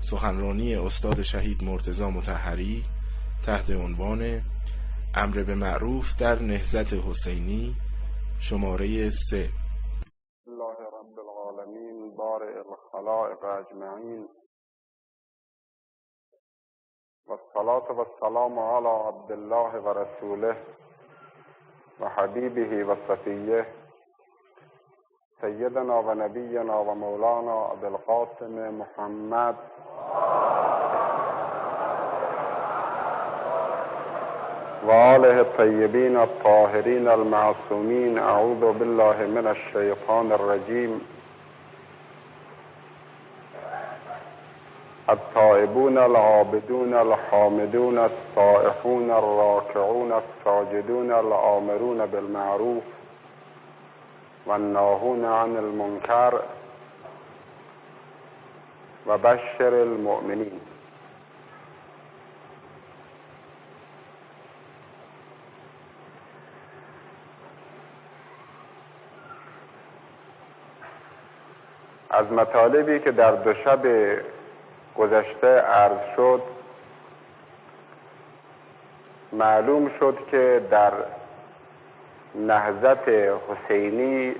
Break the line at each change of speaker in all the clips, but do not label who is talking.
سخنرانی استاد شهید مرتضی مطهری تحت عنوان امر به معروف در نهضت حسینی، شماره 3.
الله رب العالمین بارئ الخلائق اجمعین و الصلاة و السلام علی عبدالله و رسوله و حبیبه و صفیه سیدنا و نبینا و مولانا ابوالقاسم محمد و آله الطیبین الطاهرین المعصومین. اعوذ بالله من الشیطان الرجیم. التائبون العابدون الحامدون السائحون الراکعون الساجدون الآمرون بالمعروف والناهون عن المنکر و بشر المؤمنین. از مطالبی که در دو شب گذشته عرض شد، معلوم شد که در نهضت حسینی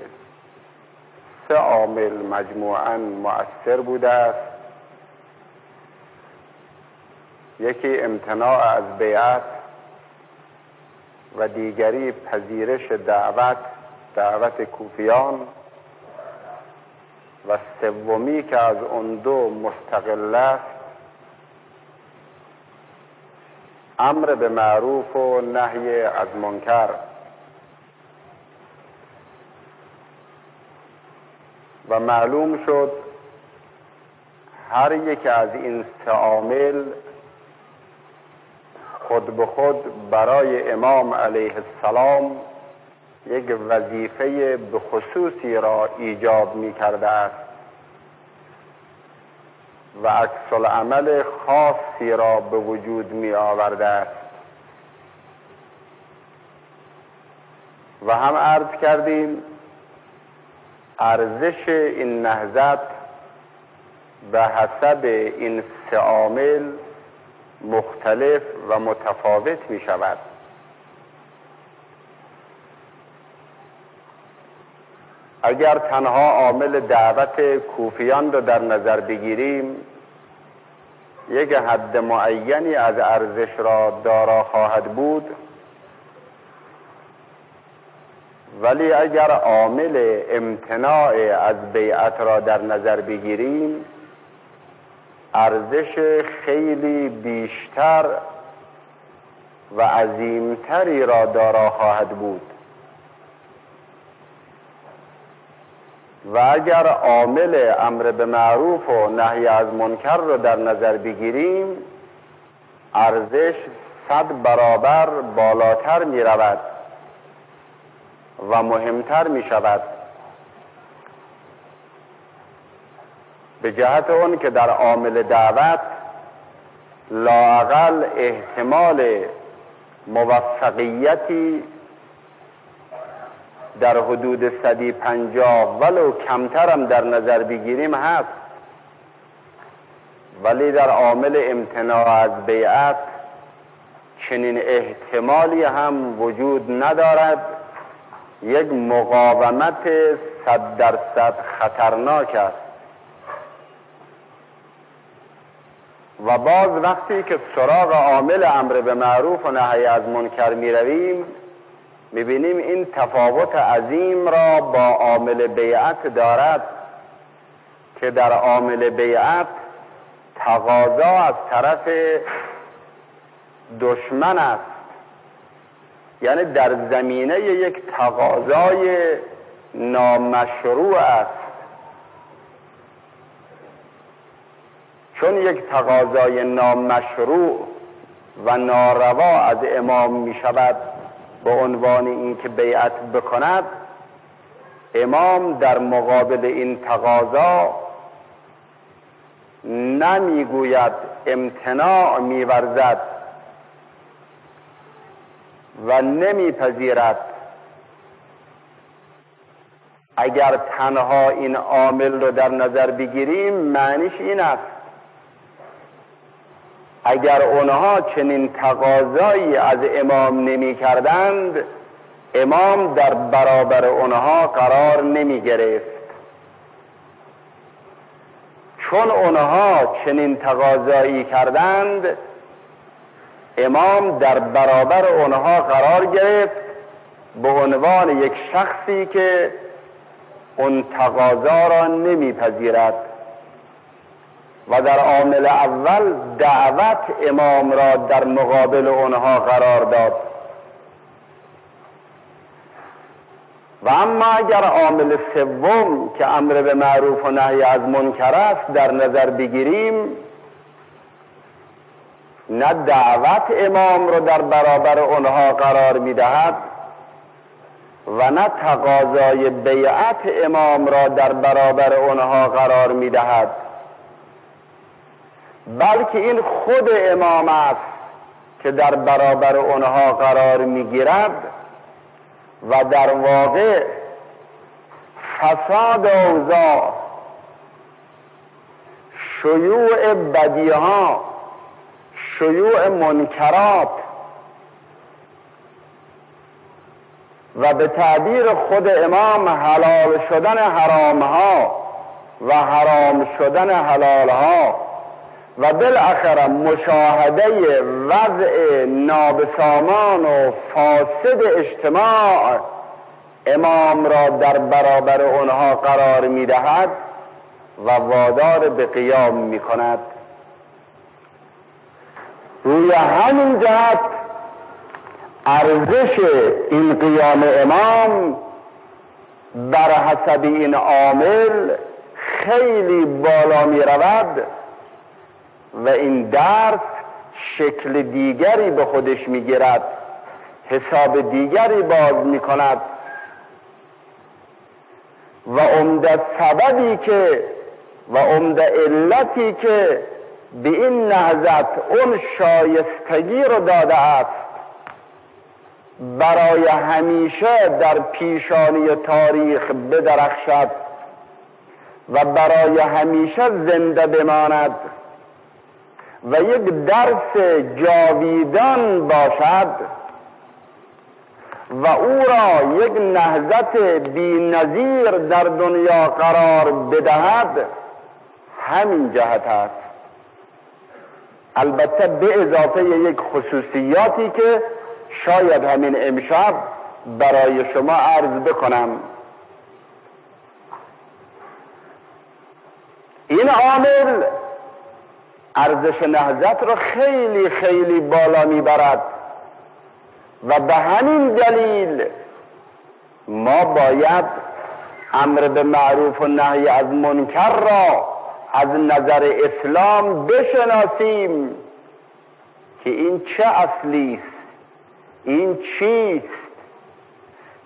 3 عامل مجموعاً مؤثر بوده است. یکی امتناع از بیعت و دیگری پذیرش دعوت کوفیان و سومی که از اون دو مستقل است امر به معروف و نهی از منکر. و معلوم شد هر یک از این 3 عامل خود به خود برای امام علیه السلام یک وظیفه به خصوصی را ایجاب می کرده است و عکس العمل خاصی را به وجود می آورده است. و هم عرض کردیم ارزش این نهضت به حسب این 3 عامل مختلف و متفاوت می شود. اگر تنها عامل دعوت کوفیان را در نظر بگیریم، یک حد معینی از ارزش را دارا خواهد بود، ولی اگر عامل امتناع از بیعت را در نظر بگیریم، ارزش خیلی بیشتر و عظیمتری را دارا خواهد بود. و اگر عامل امر به معروف و نهی از منکر را در نظر بگیریم، ارزش 100 برابر بالاتر می رود و مهمتر می شود، به جهت اون که در عامل دعوت لااقل احتمال موفقیتی در حدود 150 ولو کمتر هم در نظر بگیریم هست، ولی در عامل امتناع از بیعت چنین احتمالی هم وجود ندارد. یک مقاومت 100% خطرناک است. و باز وقتی که سراغ عامل امر به معروف و نهی از منکر می رویم، می بینیم این تفاوت عظیم را با عامل بیعت دارد که در عامل بیعت تقاضا از طرف دشمن است، یعنی در زمینه یک تقاضای نامشروع است. چون یک تقاضای نامشروع و ناروا از امام می شود به عنوان این که بیعت بکند، امام در مقابل این تقاضا نمیگوید امتناع می‌ورزد و نمیپذیرد. اگر تنها این عامل رو در نظر بگیریم، معنیش این است اگر اونها چنین تقاضایی از امام نمی کردند، امام در برابر اونها قرار نمی گرفت. چون اونها چنین تقاضایی کردند، امام در برابر اونها قرار گرفت به عنوان یک شخصی که اون تقاضا را نمیپذیرد و در عامل اول دعوت امام را در مقابل اونها قرار داد. و اما اگر عامل سوم که امر به معروف و نهی از منکر است در نظر بگیریم، نه دعوت امام را در برابر اونها قرار میدهد و نه تقاضای بیعت امام را در برابر اونها قرار میدهد، بلکه این خود امام است که در برابر اونها قرار میگیرد و در واقع فساد اوضاع، شیوع بدیها، شیوع منکرات و به تعبیر خود امام حلال شدن حرامها و حرام شدن حلالها و بالاخره مشاهده وضع نابسامان و فاسد اجتماع امام را در برابر آنها قرار می‌دهد و وادار به قیام می‌کند. روی همین جهت ارزش این قیام امام بر حسب این عامل خیلی بالا می رود و این درس شکل دیگری به خودش می گیرد، حساب دیگری باز می کند و عمده سببی که و عمده علتی که به این نهضت اون شایستگی رو داده است برای همیشه در پیشانی تاریخ بدرخشد و برای همیشه زنده بماند و یک درس جاویدان باشد و او را یک نهضت بی‌نظیر در دنیا قرار بدهد، همین جهت است. البته به اضافه یک خصوصیاتی که شاید همین امشب برای شما عرض بکنم. این عامل ارزش نهضت را خیلی خیلی بالا میبرد و به همین دلیل ما باید امر به معروف و نهی از منکر را از نظر اسلام بشناسیم که این چه اصلی است، این چیست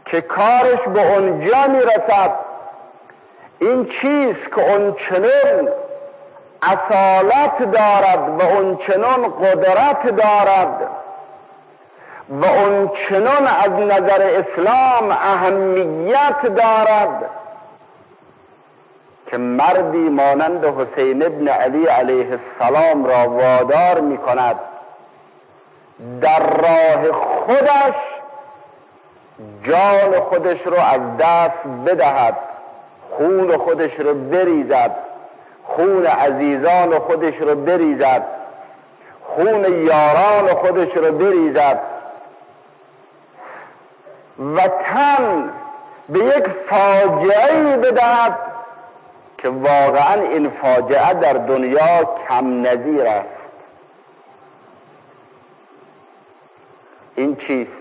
که کارش به اونجا میرسد، این چیست که اون چنین اصالت دارد و اون چنین قدرت دارد و اون چنین از نظر اسلام اهمیت دارد که مردی مانند حسین ابن علی علیه السلام را وادار می کند در راه خودش جان خودش رو از دست بدهد، خون خودش رو بریزد، خون عزیزان خودش رو بریزد، خون یاران خودش رو بریزد و تن به یک فاجعه‌ای بدهد که واقعا این فاجعه در دنیا کم نظیر است. این چیست؟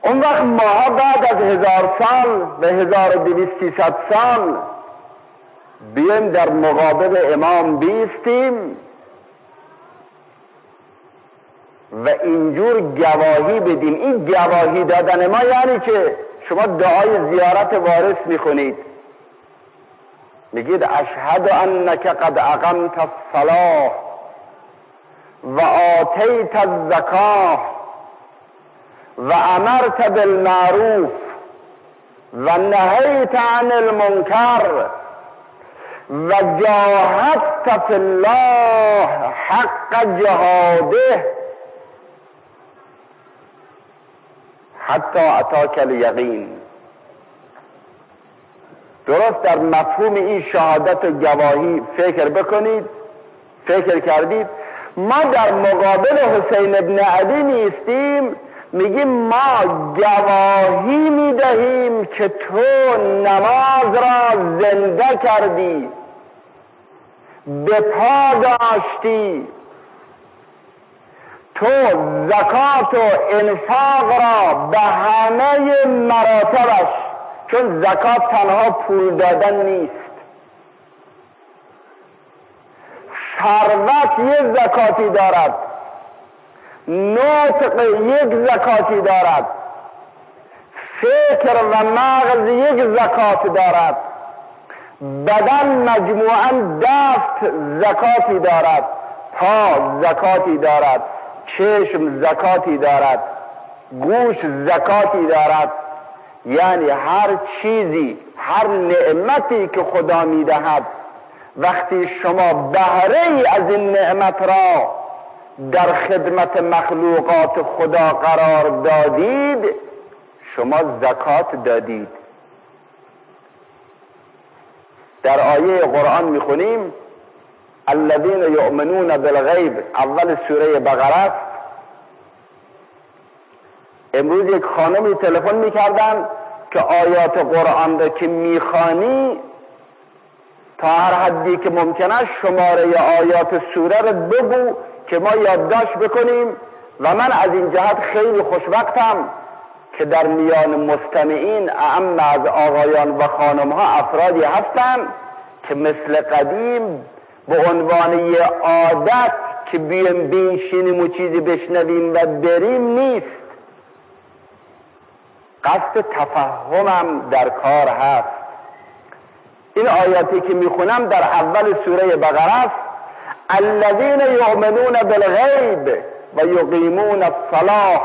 اون وقت ما بعد از 1000 سال به 1200 سال بیایم در مقابل امام بیستیم و اینجور گواهی بدیم. این گواهی دادن ما یعنی که شما دعای زیارت وارث میخونید، میگید اشهد انک قد اقمت الصلاة و آتیت الزکاة و امرت بالمعروف و نهیت عن المنکر و جاهدت فی الله حق جهاده حتی اتاک الیقین. درست در مفهوم این شهادت و گواهی فکر بکنید. فکر کردید ما در مقابل حسین ابن علی نیستیم، میگیم ما گواهی میدهیم که تو نماز را زنده کردی، به پا داشتی، تو زکات و انفاق را به همه مراتبش، چون زکات تنها پول دادن نیست، ثروت یک زکاتی دارد، نطق یک زکاتی دارد، فکر و مغز یک زکات دارد، بدن مجموعاً دست زکاتی دارد، پا زکاتی دارد، چشم زکاتی دارد، گوش زکاتی دارد. یعنی هر چیزی، هر نعمتی که خدا میدهد، وقتی شما بهره ای از این نعمت را در خدمت مخلوقات خدا قرار دادید، شما زکات دادید. در آیه قرآن میخونیم الذین یؤمنون بالغیب، اول سوره بقره است. امروز یک خانمی تلفن میکردن که آیات قرآن را که میخوانی تا هر حدی که ممکنه شماره آیات سوره را بگو که ما یادداشت بکنیم. و من از این جهت خیلی خوشوقتم که در میان مستمعین اعم از آقایان و خانمها افرادی هستند که مثل قدیم به عنوان یه عادت که بیایم بنشینیم و چیزی بشنویم و بریم نیست، قصد تفهمم در کار هست. این آیاتی که میخونم در اول سوره بقره است. الذین یؤمنون بالغیب و یقیمون الصلاة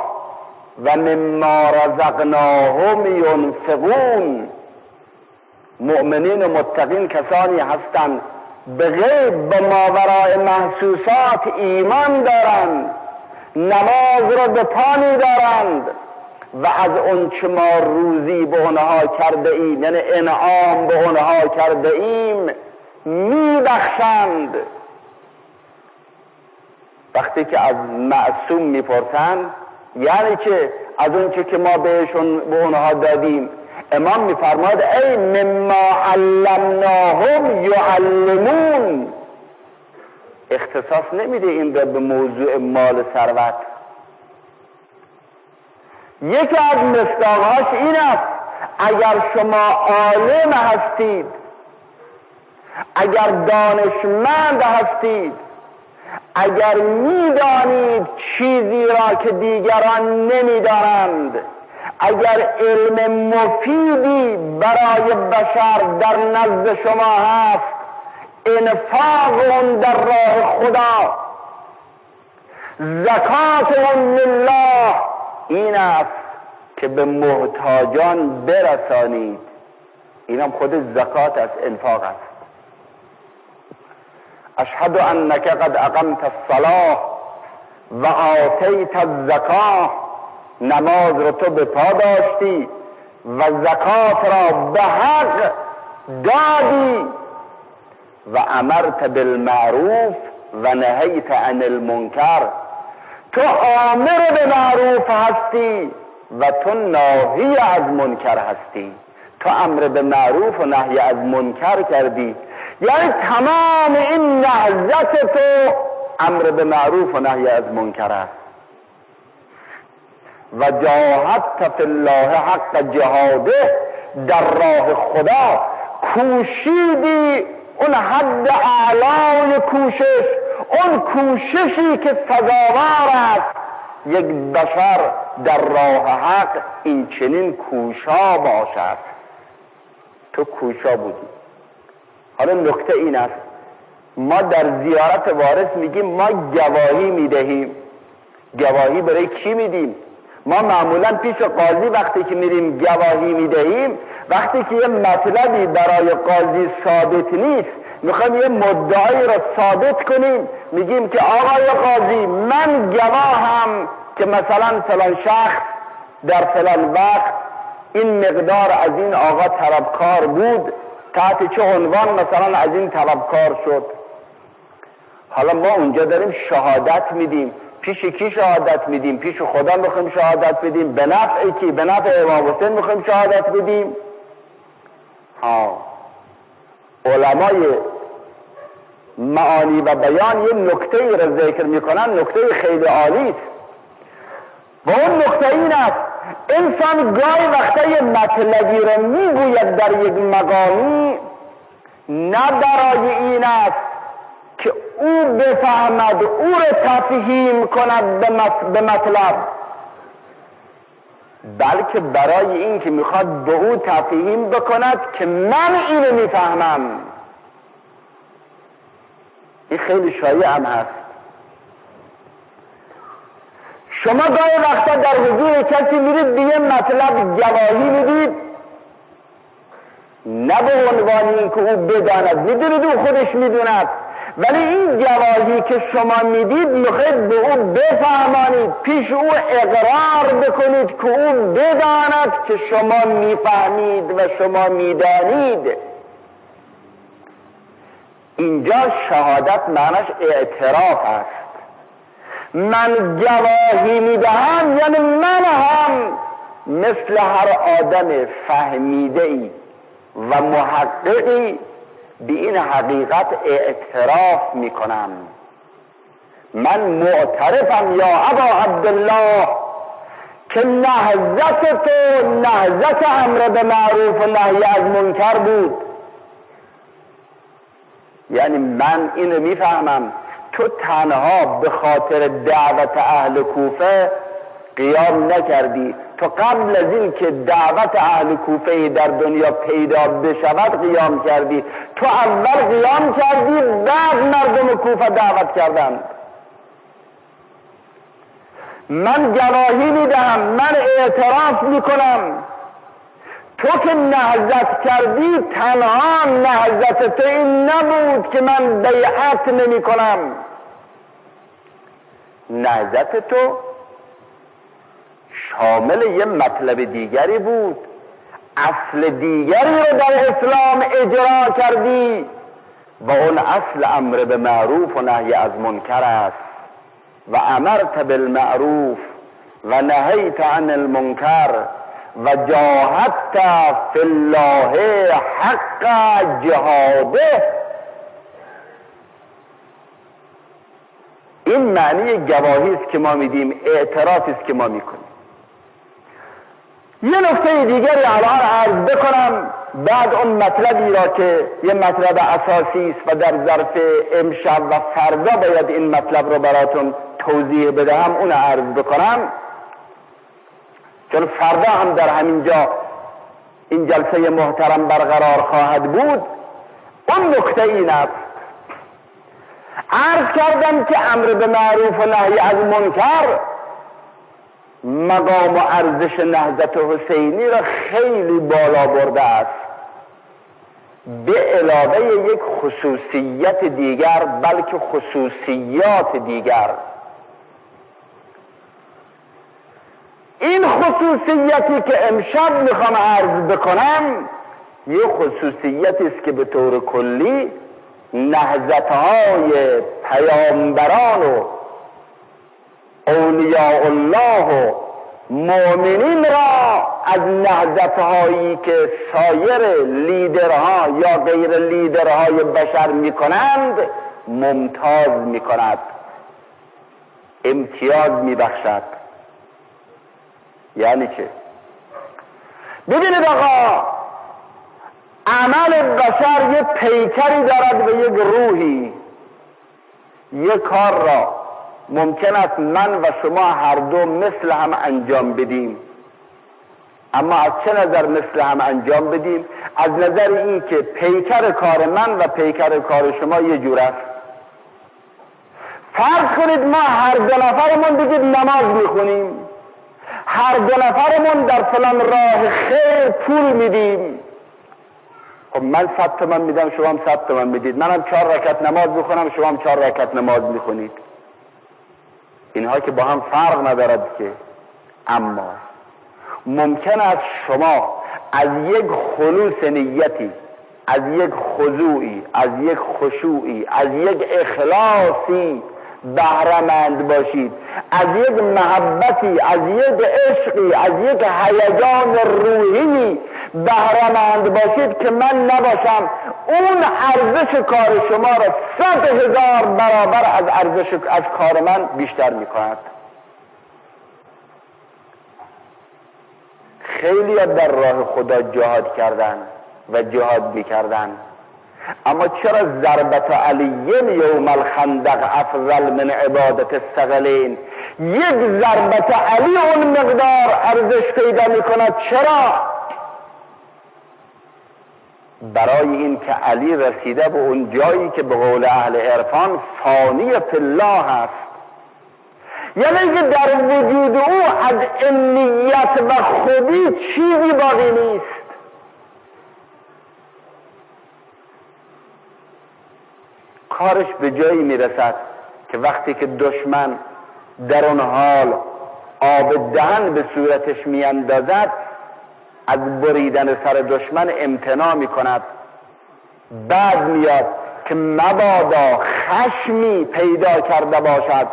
و مما رزقناهم ینفقون. مؤمنین و متقین کسانی هستند به غیب، به ماوراء محسوسات ایمان دارند، نماز را به پا دارند و از اون که ما روزی به اونها کرده ایم، یعنی انعام به اونها کرده ایم، میبخشند. وقتی که از معصوم میپرسند یعنی که از اون که ما بهشون به اونها دادیم، امام میفرماد ای مما علمناهم یعلمون. اختصاص نمیده این را به موضوع مال ثروت. یکی از مصداقهاش این است اگر شما عالم هستید، اگر دانشمند هستید، اگر میدانید چیزی را که دیگران نمیدانند، اگر علم مفیدی برای بشر در نزد شما هست، انفاق اون در راه خدا، زکات اون لله، این است که به محتاجان برسانید. اینم خود زکات است، انفاق است. اشهد انک قد اقمت الصلاة و آتیت الزکاه. نماز رو تو به پا داشتی و زکات را به حق دادی و امرت بالمعروف و نهیت عن المنکر. تو آمر به معروف هستی و تو ناهی از منکر هستی. تو امر به معروف و نهی از منکر کردی، یعنی تمام این نهضت تو امر به معروف و نهی از منکر است. و جاهدت فی الله حق جهاده، در راه خدا کوشیدی اون حد اعلای کوشش، اون کوششی که سزاوار است یک بشر در راه حق این چنین کوشا باشد. تو کوشا بودی. حالا نکته این است، ما در زیارت وارث میگیم ما گواهی میدهیم. گواهی برای کی میدیم؟ ما معمولا پیش قاضی وقتی که میریم گواهی میدهیم، وقتی که یه مطلبی برای قاضی ثابت نیست میخوایم یه مدعی رو ثابت کنیم، میگیم که آقای قاضی من گواهم که مثلا فلان شخص در فلان وقت این مقدار از این آقا طلبکار بود، تحت چه عنوان مثلا از این طلبکار شد. حالا ما اونجا داریم شهادت میدیم. پیش کی شهادت میدیم؟ پیش خدا میخوایم شهادت بدیم؟ به نفع کی؟ به نفع امام حسین میخوایم شهادت بدیم؟ علمای معانی و بیان یه نکته ای را ذکر میکنن، نکته خیلی عالی است و اون نکته این است: انسان گاهی وقتا یه مطلبی را میگوید در یک مقامی نه برای این است که او بفهمد، او را تفهیم کند به مطلب، بلکه برای این که میخواد به او تفهیم بکند که من اینو میفهمم. این خیلی شایع هم هست. شما گاهی وقتا در حضور کسی میرید به یه مطلب گواهی میدید، نه به عنوان این که او بداند، میدونید او خودش میدوند، ولی این گواهی که شما میدید میخواید به او بفهمانید، پیش او اقرار بکنید که او بداند که شما میفهمید و شما میدانید. اینجا شهادت معناش اعتراف است. من گواهی میدهم یعنی من هم مثل هر آدم فهمیده‌ای و محققی به این حقیقت اعتراف میکنم. من معترفم یا ابا عبدالله که نهضت تو نهضت امر به معروف و نهی از منکر بود. یعنی من اینو میفهمم تو تنها به خاطر دعوت اهل کوفه قیام نکردی، تو قبل از این که دعوت اهل کوفه در دنیا پیدا بشود قیام کردی، تو اول قیام کردی بعد مردم کوفه دعوت کردند. من گواهی میدم، من اعتراف میکنم تو که نهضت کردی تنها نهضت تو این نبود که من بیعت نمی کنم. نهضت تو شامل یه مطلب دیگری بود، اصل دیگری رو در اسلام اجرا کردی و اون اصل امر به معروف و نهی از منکر است. و امرت بالمعروف و نهیت عن المنکر و جاهدت فی الله حق جهاده. این معنی گواهی است که ما میدیم، اعترافی است که ما میکنیم. یه نکته دیگری الان عرض بکنم بعد اون مطلبی را که یه مطلب اساسی است و در ظرف امشب و فردا باید این مطلب رو براتون توضیح بدهم اون عرض بکنم، چون فردا هم در همینجا این جلسه محترم برقرار خواهد بود. اون نکته این است: عرض کردم که امر به معروف و نهی از منکر مقام و ارزش نهضت حسینی را خیلی بالا برده است، به علاوه یک خصوصیت دیگر، بلکه خصوصیات دیگر. این خصوصیتی که امشب میخوام عرض بکنم یه خصوصیتی است که به طور کلی نهضت‌های پیامبران و اولیاء الله و مؤمنین را از نهضت‌هایی که سایر لیدرها یا غیر لیدرهای بشر میکنند ممتاز میکند، امتیاز میبخشد. یعنی چه؟ ببینید آقا، عمل بشر یه پیکری دارد و یک روحی. یک کار را ممکن است من و شما هر دو مثل هم انجام بدیم، اما از چه نظر مثل هم انجام بدیم؟ از نظر این که پیکر کار من و پیکر کار شما یه جور است. فرض کنید ما هر دو نفرمون بگید نماز میخونیم، هر دو نفرمون در فلان راه خیر پول میدیم. خب من 100 تومن میدم، شما هم 100 تومن میدید، منم 4 رکعت نماز میخونم، شما هم 4 رکعت نماز میخونید. اینها که با هم فرق ندارد که. اما ممکن است شما از یک خلوص نیتی، از یک خضوعی، از یک خشوعی، از یک اخلاصی بهره‌مند باشید، از یک محبتی، از یک عشقی، از یک هیجان روحی بهره‌مند باشید که من نباشم، اون ارزش کار شما را 100,000 برابر از ارزش از کار من بیشتر می‌کند. خیلی در راه خدا جهاد کردن و جهاد بیکردن، اما چرا ضربت علی یوم الخندق افضل من عبادت الثقلین؟ یک ضربت علی اون مقدار ارزش پیدا میکند. چرا؟ برای این که علی رسیده به اون جایی که به قول اهل عرفان فانی فی الله هست، یعنی که در وجود او از انیت و خودی چیزی باقی نیست. کارش به جایی میرسد که وقتی که دشمن در اون حال آب دهن به صورتش میاندازد، از بریدن سر دشمن امتناع میکند. بعد میاد که مبادا خشمی پیدا کرده باشد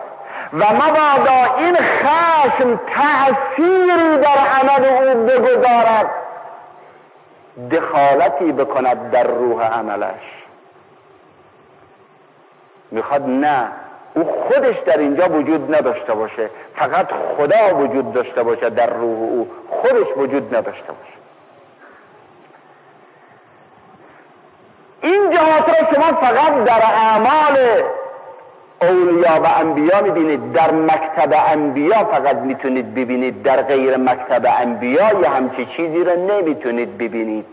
و مبادا این خشم تأثیری در عمل او بگذارد، دخالتی بکند در روح عملش. میخواد نه، او خودش در اینجا وجود نداشته باشه، فقط خدا وجود داشته باشه در روح او، خودش وجود نداشته باشه. این جهات را شما فقط در اعمال اولیا و انبیا میبینید، در مکتب انبیا فقط میتونید ببینید، در غیر مکتب انبیا یه همچی چیزی را نمیتونید ببینید.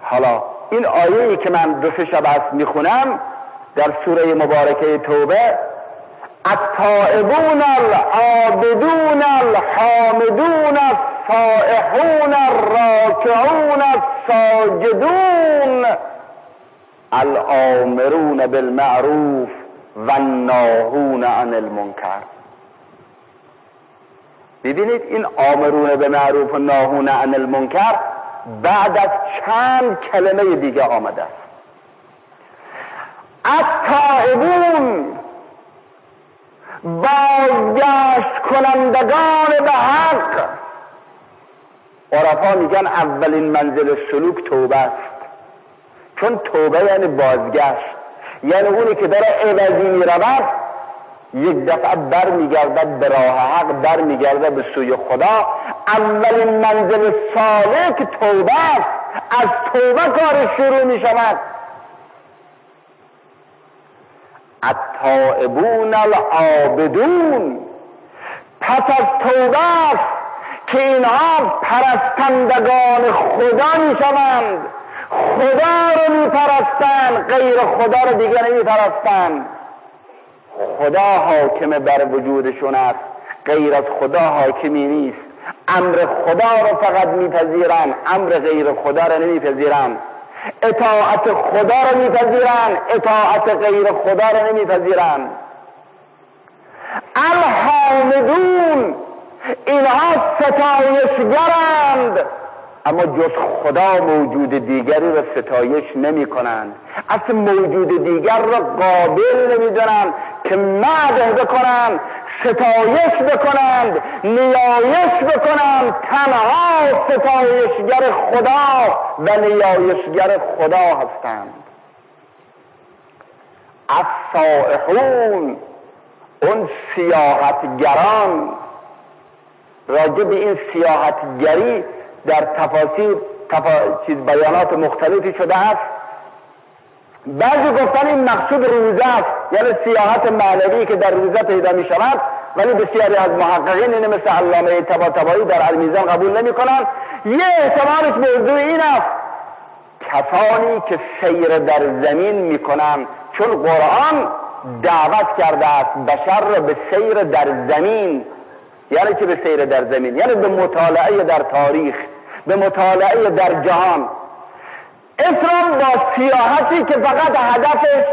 حالا این آیه‌ای که من 2 شب است میخونم در سوره مبارکه توبه، التائبون العابدون الحامدون السائحون الراکعون الساجدون الآمرون بالمعروف والناهون عن المنکر. ببینید این آمرون بالمعروف و ناهون عن المنکر بعد از چند کلمه دیگه آمده است. التائبون، بازگشت کنندگان به حق. عرفا میگن اولین منزل سلوک توبه است، چون توبه یعنی بازگشت، یعنی اونی که داره عوضی میرود یک دفعه بر میگردد به راه حق، بر میگردد به سوی خدا. اولین منزل سالک توبه است، از توبه کار شروع میشود. التائبون العابدون، پس از توبه است که اینها پرستندگان خدا میشوند، خدا رو میپرستند، غیر خدا رو دیگر نمیپرستند. خدا حاکم بر وجودشون است، غیر از خدا حاکمی نیست. امر خدا رو فقط میپذیرند، امر غیر خدا رو نمیپذیرند. اطاعت خدا رو میپذیرند، اطاعت غیر خدا رو نمیپذیرند. الحامدون، اینها ستایشگرند، اما جز خدا موجود دیگری را ستایش نمی کنند، اصلا موجود دیگر را قابل نمی دانند که مدح بکنند، ستایش بکنند، نیایش بکنند. تنها ستایشگر خدا و نیایشگر خدا هستند. السائحون، اون سیاحتگران. راجع به این سیاحتگری در تفاسیر بیانات مختلفی شده است. بعضی گفتن این مقصود روزه است، یعنی سیاحت معنوی که در روزه پیدا می شود، ولی بسیاری از محققین این مثل علامه طباطبایی در المیزان قبول نمی کنند. یه احتمالش موضوع این است کسانی که سیر در زمین می کنند، چون قرآن دعوت کرده است بشر را به سیر در زمین، یعنی که به سیر در زمین، یعنی به مطالعه در تاریخ، به مطالعه در جهان. اسلام با سیاحتی که فقط هدفش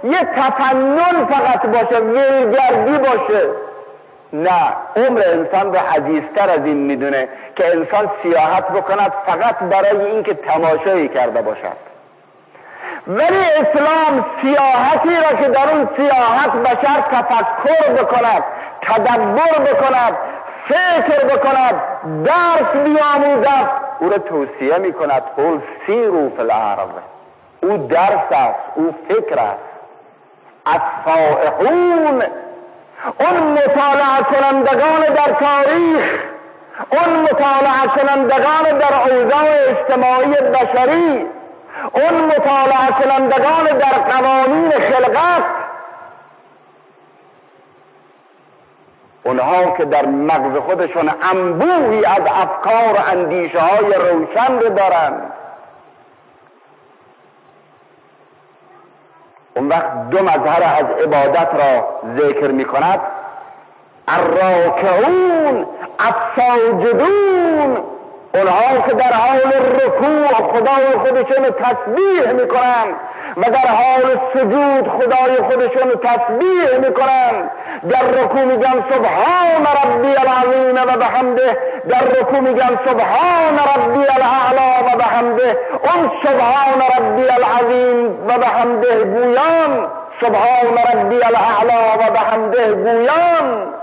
یه تفنن فقط باشه، ولگردی باشه، نه، عمر انسان رو عزیزتر از این میدونه که انسان سیاحت بکند فقط برای اینکه تماشایی کرده باشد. ولی اسلام سیاحتی را که در اون سیاحت بشر تفکر بکند، تدبر بکند، فکر بکند، درس بیاموزد، او را توصیه میکند. قل سیروا فی الارض. او درس است، او فکر است. الصائحون، اون مطالعه کنندگان در تاریخ، اون مطالعه کنندگان در اوضاع اجتماعی بشری، اون مطالعه کنندگان در قوانین خلقت، اونها که در مغز خودشون انبوهی از افکار و اندیشه های روشن رو دارند. اون وقت دو مظهر از عبادت را ذکر می کند. الراکعون، الساجدون، اونها که در حال رکوع خدای خودشون تسبیح می کنند و در حال سجود خدای خودشون تسبیح می کنند. در رکوع میگن سبحان ربی العظیم و بحمده، در رکوع میگن سبحان ربی الاعلی و بحمده. اون سبحان ربی العظیم و بحمده گویان، سبحان ربی الاعلی و بحمده گویان.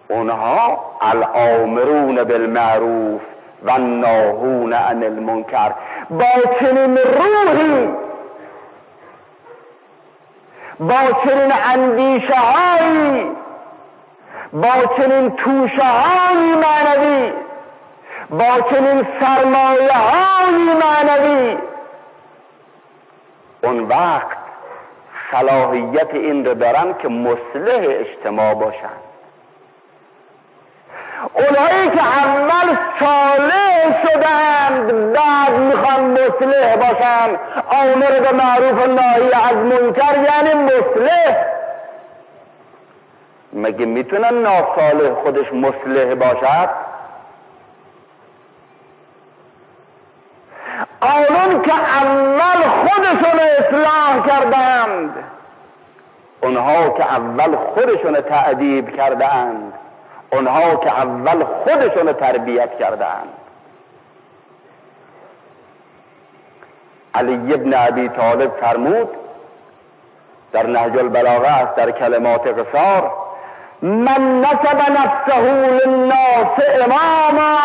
اونها الامرون بالمعروف و الناهون عن المنکر. با چنین روحی، با چنین اندیشه هایی، با چنین توشه هایی معنوی، با چنین سرمایه هایی معنوی، اون وقت صلاحیت این رو دارن که مصلح اجتماع باشن. اونهایی که اول صالح شدند بعد میخوان مصلح باشن، آمر به معروف و ناهی از منکر یعنی مصلح. مگه میتونن ناصالح خودش مصلح باشد؟ آنون که اول خودشون اصلاح کردند، اونها که اول خودشون تأدیب کردند، اونها که اول خودشون تربیت کردند. علی ابن ابی طالب فرمود در نهج البلاغه است در کلمات قصار: من نسب نفسه للناس اماما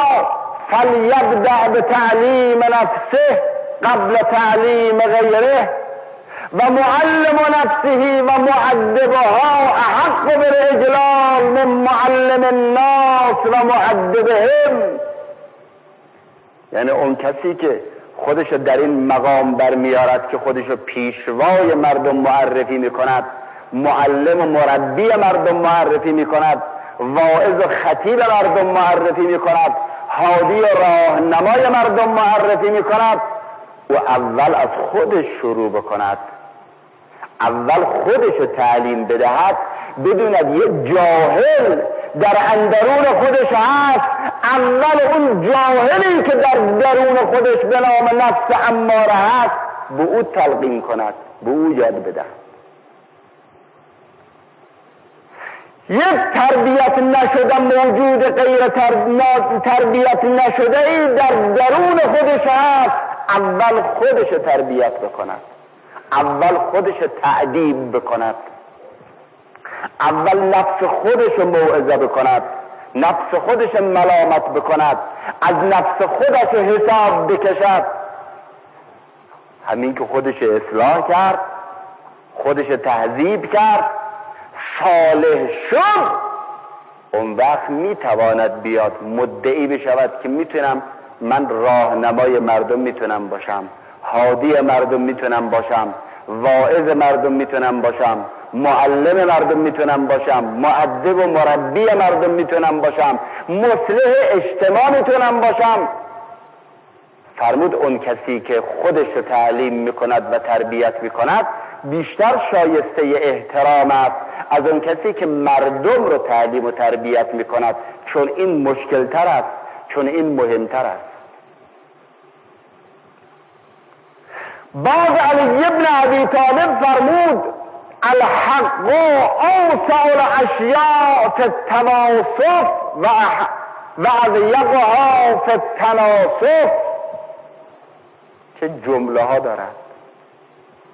فلیبدأ بتعلیم نفسه قبل تعلیم غیره و معلم نفسه و معدبها احق بالاجلال من معلم الناس و معدبهم. یعنی اون کسی که خودش در این مقام برمیارد که خودش پیشوای مردم معرفی میکند، معلم و مربی مردم معرفی میکند، واعظ و خطیب مردم معرفی میکند، هادی و راهنمای مردم معرفی میکند، و اول از خودش شروع بکند، اول خودش رو تعلیم بدهد، بدوند یک جاهل در اندرون خودش هست، اول اون جاهلی که در درون خودش به نام نفس اماره هست به او تلقین کند، به او یاد بدهد. یک تربیت نشده موجود، غیر تربیت نشده ای در درون خودش هست، اول خودش تربیت بکند، اول خودش تعدیب بکند، اول نفس خودش موعظه بکند، نفس خودش ملامت بکند، از نفس خودش حساب بکشد. همین که خودش اصلاح کرد، خودش تهذیب کرد، صالح شد، اون وقت میتواند بیاد مدعی بشود که میتونم من راهنمای مردم میتونم باشم، هادی مردم میتونم باشم، واعظ مردم میتونم باشم، معلم مردم میتونم باشم، مؤدب و مربی مردم میتونم باشم، مصلح اجتماع میتونم باشم. فرمود اون کسی که خودش رو تعلیم میکند و تربیت میکند بیشتر شایسته احترام است از اون کسی که مردم رو تعلیم و تربیت میکند، چون این مشکلتر است، چون این مهمتر است. بعد علی ابن ابی طالب فرمود الحق اوسع الاشیاء فی التواصف و اضیقها فی التناصف. چه جمله ها دارد،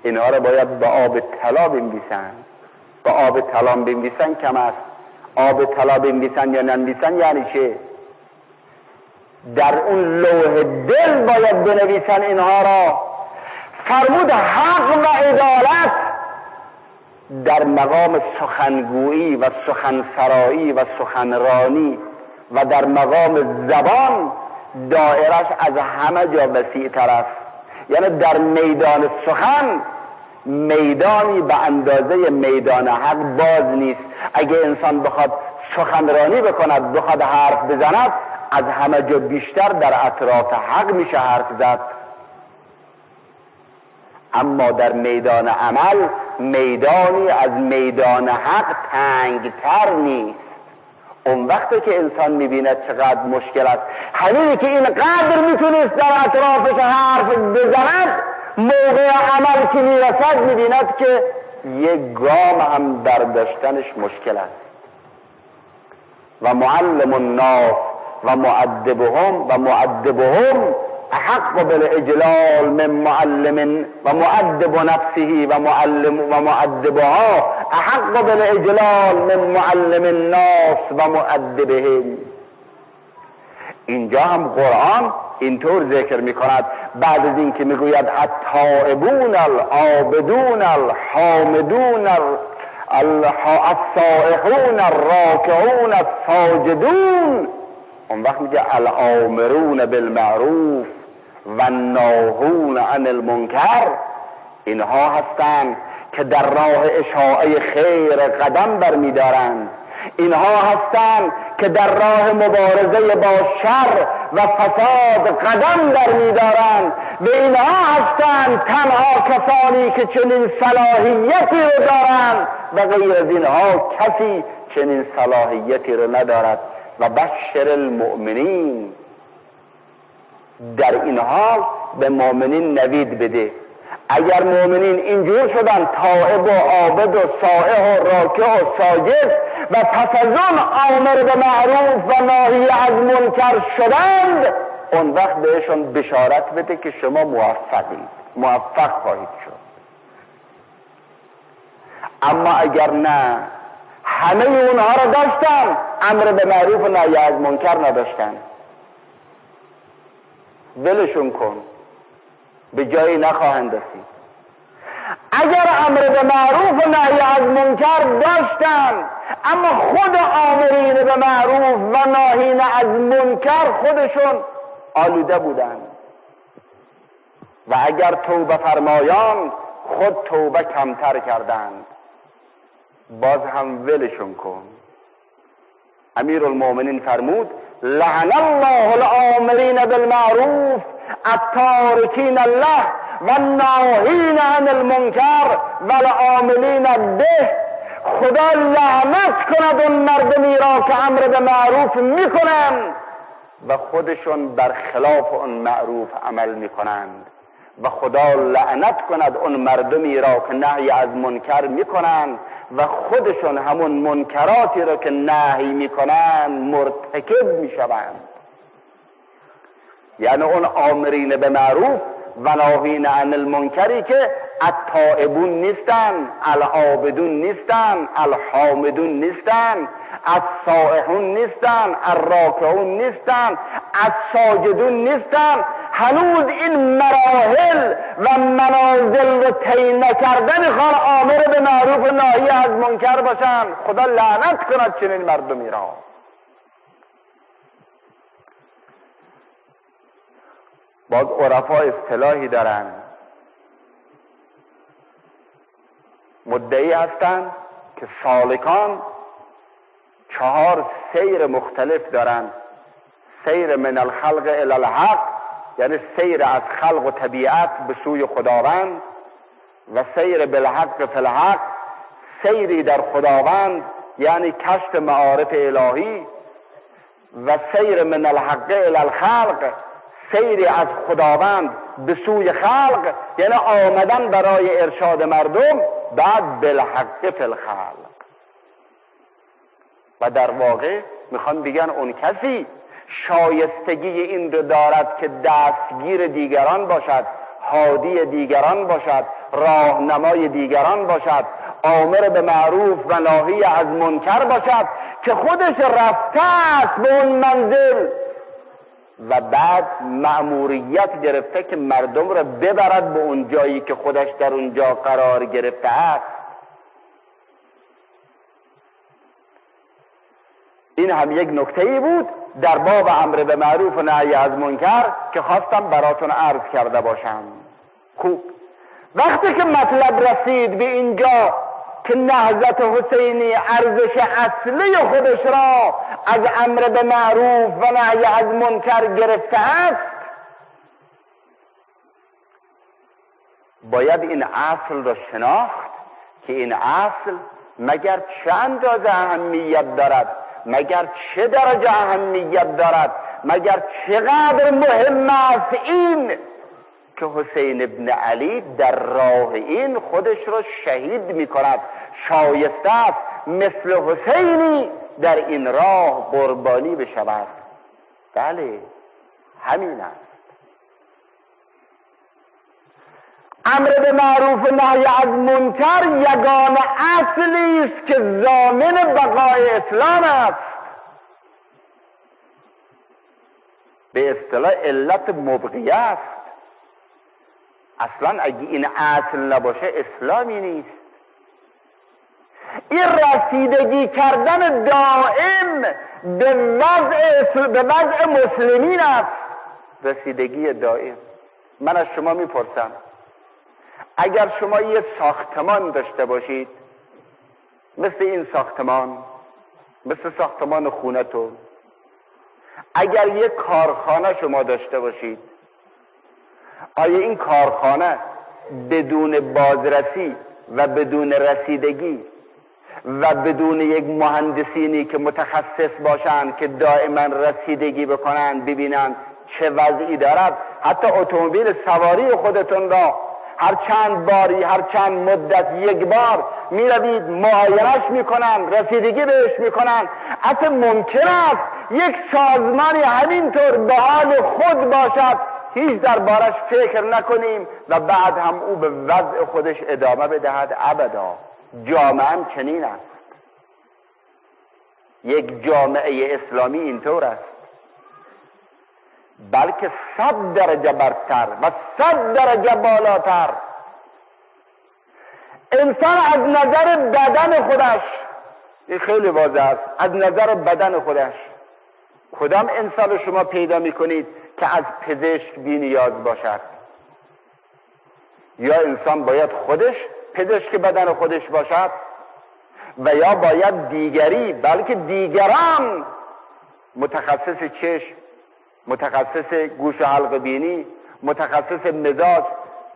اینها را باید به آب طلا بنویسند. به آب طلا بنویسن کم است، آب طلا بنویسن یا ننویسن یعنی چه؟ در اون لوح دل باید بنویسن اینها را. فرمود حق و عدالت در مقام سخنگویی و سخنسرایی و سخنرانی و در مقام زبان دایرش از همه جا وسیع تر است. یعنی در میدان سخن میدانی به اندازه میدان حق باز نیست. اگه انسان بخواد سخنرانی بکند، بخواد حرف بزند، از همه جا بیشتر در اطراف حق میشه حرف زد. اما در میدان عمل میدانی از میدان حق تنگتر نیست. اون وقتی که انسان میبیند چقدر مشکل است، همینی که اینقدر میتونست در اطرافش حرف بزند، موقع عمل که میرسد میبیند که یک گام هم برداشتنش مشکل است. و معلم الناس و مؤدبهم احق بالاجلال من معلم و مؤدب نفسه و مؤدبها احق بالاجلال من معلم الناس و مؤدبهم. اینجا هم قرآن اینطور ذکر میکند، بعد از این که میگوید التائبون العابدون الحامدون السائحون الراکعون الساجدون، اون وقت میگه الامرون بالمعروف و الناهون عن المنکر. اینها هستند که در راه اشاعه خیر قدم برمیدارند. اینها هستند که در راه مبارزه با شر و فساد قدم برمیدارند. و اینها هستند تنها کسانی که چنین صلاحیتی رو دارند و غیر از اینها کسی چنین صلاحیتی رو ندارد. و بشر المؤمنین، در این حال به مؤمنین نوید بده. اگر مؤمنین اینجور شدن تائب و عابد و صائح و راکع و ساجد و پس از اون آمر به معروف و ناهی از منکر شدند، اون وقت بهشون بشارت بده که شما موفق خواهید شد. اما اگر نه، همه اونها را داشتن، امر به معروف و نهی از منکر نداشتن، ولشون کن، به جایی نخواهند رسید. اگر امر به معروف و نهی از منکر داشتن، اما خود آمرین به معروف و ناهین از منکر خودشون آلوده بودند و اگر توبه فرمایان خود توبه کمتر کردند، باز هم ولشون کن. امیرالمومنین فرمود لعن الله الآمرین بالمعروف التارکین الله و الناهین عن المنکر و العاملین به. خدا لعنت کند اون مردمی را که امر به معروف میکنند و خودشون برخلاف اون معروف عمل میکنند، و خدا لعنت کند اون مردمی را که نهی از منکر میکنند و خودشون همون منکراتی را که نهی میکنند مرتکب میشوند. یعنی اون آمرین به معروف و ناهین عن المنکری که التائبون نیستن، العابدون نیستن، الحامدون نیستن، السائحون نیستن، الراکعون نیستن، الساجدون نیستن، هنوز این مراحل و منازل رو طی نکردن خواهد آمر به معروف و ناهی از منکر باشن. خدا لعنت کند چنین مردمی را. باز عرفا اصطلاحی دارن، مدعی هستند که سالکان 4 سیر مختلف دارند. سیر من الخلق الی الحق، یعنی سیر از خلق و طبیعت به سوی خداوند. و سیر بالحق فی الحق، سیری در خداوند یعنی کشف معارف الهی، و سیر من الحق الی الخلق، سیری از خداوند به سوی خلق، یعنی آمدن برای ارشاد مردم، بعد بالحق فی الخلق. و در واقع میخوان بگن اون کسی شایستگی این رو دارد که دستگیر دیگران باشد، هادی دیگران باشد، راهنمای دیگران باشد، آمر به معروف و ناهی از منکر باشد که خودش رفته است به اون منزل و بعد مأموریت گرفته که مردم را ببرد به اون جایی که خودش در اونجا قرار گرفته است. این هم یک نکته‌ای بود در باب امر به معروف و نهی از منکر که خواستم براتون عرض کرده باشم. خوب، وقتی که مطلب رسید به اینجا که نهضت حسینی ارزش اصلی خودش را از امر به معروف و نهی از منکر گرفته است، باید این اصل را شناخت که این اصل مگر چه اندازه اهمیت دارد، مگر چه درجه اهمیت دارد، مگر چقدر مهم است این که حسین ابن علی در راه این خودش را شهید می کند. شایسته است مثل حسینی در این راه قربانی بشود. بله، همین است. امر به معروف و نهی از منکر یگانه اصلی است که ضامن بقای اسلام است. به اصطلاح علت مبقیه است. اصلا اگه این اصل نباشه اسلامی نیست. این رسیدگی کردن دائم به وضع مسلمین است. رسیدگی دائم. من از شما میپرسم، اگر شما یه ساختمان داشته باشید مثل این ساختمان، مثل ساختمان خونتون، اگر یه کارخانه شما داشته باشید، آیا این کارخانه بدون بازرسی و بدون رسیدگی و بدون یک مهندسینی که متخصص باشند که دائما رسیدگی بکنن ببینن چه وضعی دارد، حتی اتومبیل سواری خودتون را هر چند باری، هر چند مدت یک بار می روید معاینش میکنن، رسیدگی بهش میکنن، حتی ممکن است یک سازمانی همینطور به حال خود باشد، هیچ دربارش فکر نکنیم و بعد هم او به وضع خودش ادامه بدهد. ابدا. جامعه هم چنین است. یک جامعه اسلامی اینطور است، بلکه 100 درجه برتر و 100 درجه بالاتر. انسان از نظر بدن خودش، این خیلی واضح است، از نظر بدن خودش، کدام انسان شما پیدا میکنید که از پزشک بی نیاز باشد؟ یا انسان باید خودش پزشک بدن خودش باشد و یا باید دیگری، بلکه دیگران، متخصص چشم، متخصص گوش و حلق بینی، متخصص مزاج،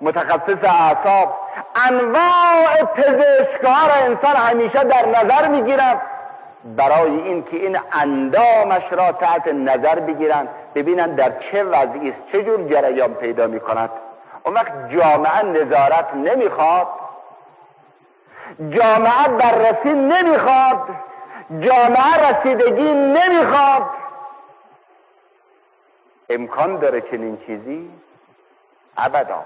متخصص اعصاب، انواع پزشک‌ها را انسان همیشه در نظر میگیرد برای اینکه این اندامش را تحت نظر بگیرند، ببینند در چه وضعی است، چه جور جریان پیدا میکند. اون وقت جامعه نظارت نمیخواد، جامعه بررسی نمیخواد، جامعه رسیدگی نمیخواد. امکان داره چنین چیزی؟ ابدا.